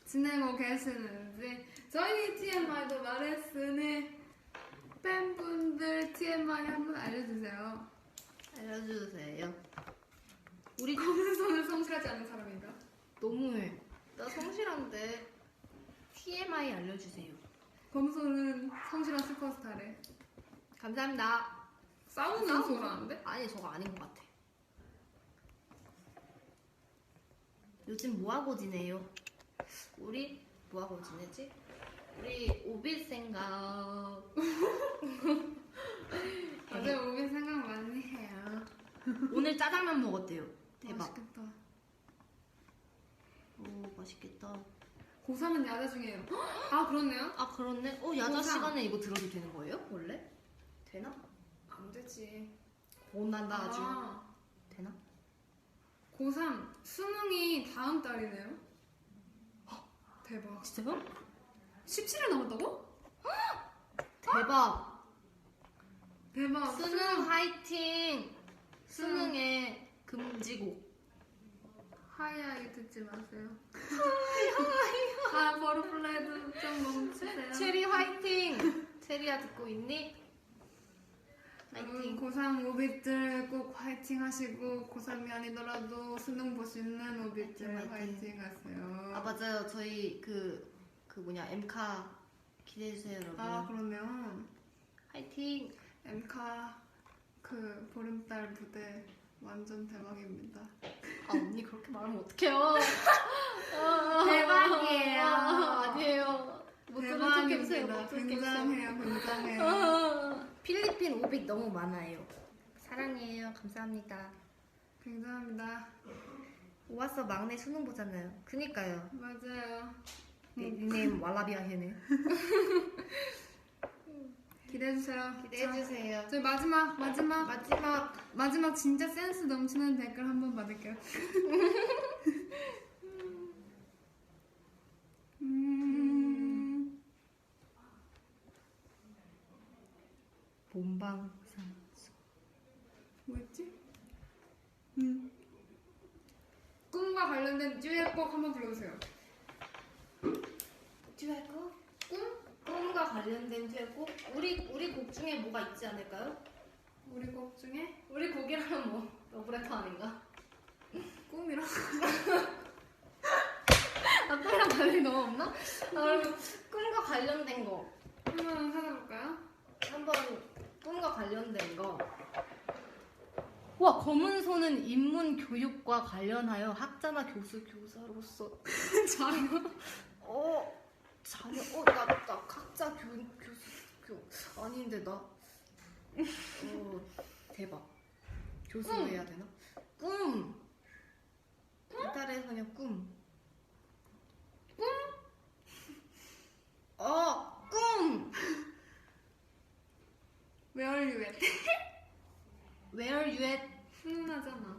Speaker 2: 지내고 계시는지 저희 TMI도 말했으니 팬분들 TMI 한번 알려주세요.
Speaker 1: 알려주세요. 우리
Speaker 2: 검은손은 성실하지 않은 사람인가?
Speaker 1: 너무해. 나 성실한데 TMI 알려주세요.
Speaker 2: 검은손은 성실한 슈퍼스타래.
Speaker 1: 감사합니다.
Speaker 2: 싸우는 소라는데?
Speaker 1: 아니 저거 아닌 것 같아. 요즘 뭐하고 지내요? 우리 뭐하고 지내지? 우리 오빛 생각.
Speaker 2: 어제 오긴 생각 많이 해요.
Speaker 1: 오늘 짜장면 먹었대요. 대박.
Speaker 2: 맛있겠다.
Speaker 1: 오 맛있겠다.
Speaker 2: 고3은 야자 중이에요. 아 그렇네요.
Speaker 1: 아 그렇네. 야자
Speaker 2: 고3.
Speaker 1: 시간에 이거 들어도 되는 거예요? 원래? 되나?
Speaker 2: 안 되지.
Speaker 1: 못난다 아주.
Speaker 2: 아,
Speaker 1: 되나?
Speaker 2: 고3 수능이 다음 달이네요. 대박.
Speaker 1: 진짜요?
Speaker 2: 17일 남았다고?
Speaker 1: 대박.
Speaker 2: 대박.
Speaker 1: 수능 화이팅. 수능의 금지곡.
Speaker 2: 하이하이 듣지 마세요. 아 버터플라이도 좀 멈추세요.
Speaker 1: 체리 화이팅. 체리야 듣고 있니? 화이팅.
Speaker 2: 고3 오빛들 꼭 화이팅 하시고 고3이 아니더라도 수능 볼 수 있는 오빛들
Speaker 1: 화이팅,
Speaker 2: 화이팅 하세요.
Speaker 1: 아 맞아요. 저희 그 뭐냐 엠카 기대해 주세요 여러분.
Speaker 2: 아 그러네요.
Speaker 1: 화이팅.
Speaker 2: 엠카 그 보름달 무대 완전 대박입니다.
Speaker 1: 아 언니 그렇게 말하면 어떡해요.
Speaker 2: 대박이에요.
Speaker 1: 아니에요. 못 들은 척 해주세요.
Speaker 2: 대박입니다.
Speaker 1: 못 들은 척 해주세요.
Speaker 2: 굉장해요, 굉장해요.
Speaker 1: 필리핀 오빛 너무 많아요. 사랑해요. 감사합니다.
Speaker 2: 굉장합니다.
Speaker 1: 오왔어 막내 수능 보잖아요. 그니까요.
Speaker 2: 맞아요.
Speaker 1: 닉네임 왈라비아 해네.
Speaker 2: 기대해주세요.
Speaker 1: 기대해주세요.
Speaker 2: 저희 마지막 진짜 센스 넘치는 댓글 한번 받을게요.
Speaker 1: 본방사수.
Speaker 2: 뭐였지? 꿈과 관련된 듀엣곡 한번 불러주세요.
Speaker 1: 듀엣곡? 꿈과 관련된 듀엣곡? 우리 곡 중에 뭐가 있지 않을까요?
Speaker 2: 우리 곡 중에
Speaker 1: 우리 곡이라면 뭐 러브레터 아닌가?
Speaker 2: 꿈이랑
Speaker 1: 아빠랑 다른 거 없나? 그러면 꿈과 관련된 거
Speaker 2: 한번 찾아볼까요?
Speaker 1: 한번 꿈과 관련된 거. 와 검은 손은 인문 교육과 관련하여 학자나 교사로서
Speaker 2: 자요.
Speaker 1: 자녀 나 학자 교수 아닌데 나 대박 교수 해야 되나? 꿈 이달의 소녀 꿈 꿈
Speaker 2: Where are you at?
Speaker 1: Where you at?
Speaker 2: 훈훈하잖아.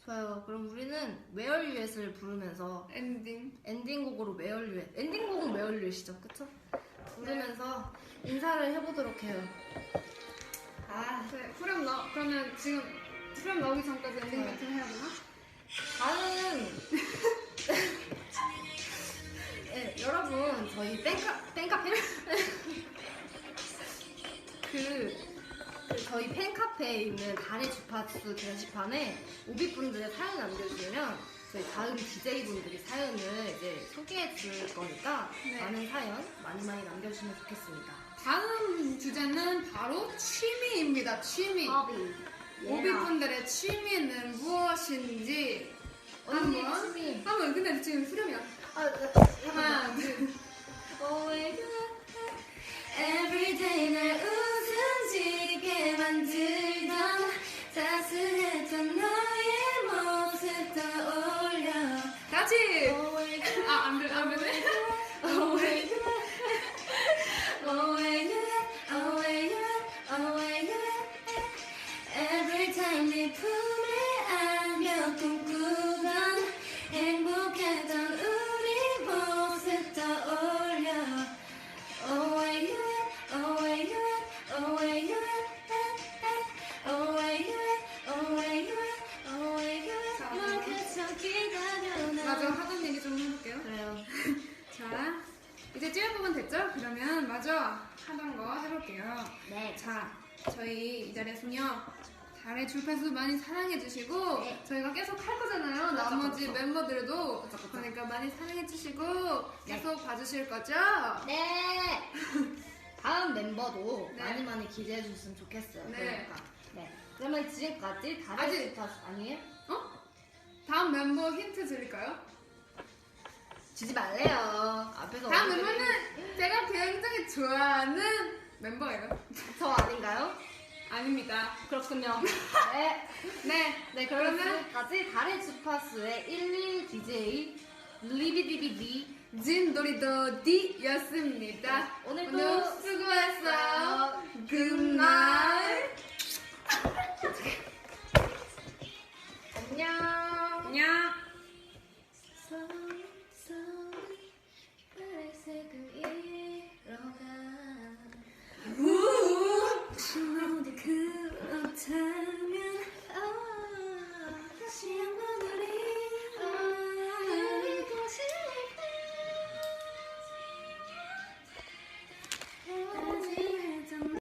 Speaker 1: 좋아요. 그럼 우리는 Where you at을 부르면서
Speaker 2: 엔딩.
Speaker 1: 엔딩곡으로 Where you at. 엔딩곡은 Where you at이죠, 그쵸? 부르면서 인사를 해보도록 해요.
Speaker 2: 네, 그러면 지금 후렴 나오기 전까지 엔딩 멘트 해야 되나?
Speaker 1: 다음 네, 여러분 저희 팬카페 저희 팬카페에 있는 달의 주파수 게시판에 오비분들의 사연 남겨주시면 저희 다음 DJ분들이 사연을 이제 소개해 줄 거니까
Speaker 2: 네.
Speaker 1: 많은 사연 많이 남겨주시면 좋겠습니다.
Speaker 2: 다음 주제는 바로 취미입니다. 취미.
Speaker 1: 허비.
Speaker 2: 오비분들의 취미는 무엇인지
Speaker 1: 언니 취미.
Speaker 2: 한번 근데 지금 후렴이야. 하나, 둘.
Speaker 1: Everyday 날 웃음지게 만들던 따스했던 너의 모습 떠올려
Speaker 2: 같이. 안 되네.
Speaker 1: Always you, always you, always you, always you. Every time 네 품에 안겨 꿈꾸던 행복했던 우리 모습 떠올려 Always you, always you, always you, always you, always you, always you. 널 그저 기다려 나.
Speaker 2: 마지막 하던 얘기 좀 해볼게요.
Speaker 1: 그래요.
Speaker 2: 자, 이제 찍은 부분 됐죠? 그러면 마저 하던 거 해볼게요.
Speaker 3: 네.
Speaker 2: 자, 저희 이 자리에서는요. 달의 줄패스 많이 사랑해주시고
Speaker 3: 네.
Speaker 2: 저희가 계속 할 거잖아요.
Speaker 1: 그렇죠,
Speaker 2: 나머지
Speaker 1: 그렇죠.
Speaker 2: 멤버들도
Speaker 1: 그렇죠.
Speaker 2: 그러니까 많이 사랑해주시고
Speaker 1: 네.
Speaker 2: 계속 봐주실 거죠?
Speaker 1: 네. 다음 멤버도
Speaker 2: 네.
Speaker 1: 많이 많이 기대해 주셨으면 좋겠어요.
Speaker 2: 네.
Speaker 1: 그러니까. 네. 그러면 지금까지
Speaker 2: 아직-
Speaker 1: 다른 스타 아니에요?
Speaker 2: 다음 멤버 힌트 드릴까요?
Speaker 1: 주지 말래요. 앞에서
Speaker 2: 다음
Speaker 1: 어디-
Speaker 2: 멤버는 제가 굉장히 좋아하는 멤버예요.
Speaker 1: 저 아닌가요?
Speaker 2: 아닙니다.
Speaker 1: 그렇군요. 네.
Speaker 2: 네,
Speaker 1: 그러면
Speaker 2: 그러면
Speaker 1: 지금까지 달의 주파수의 11 DJ 리비비비비
Speaker 2: 진도리도 D였습니다.
Speaker 1: 오늘도
Speaker 2: 오늘 수고했어요.
Speaker 1: 굿나잇.
Speaker 2: 굿나잇.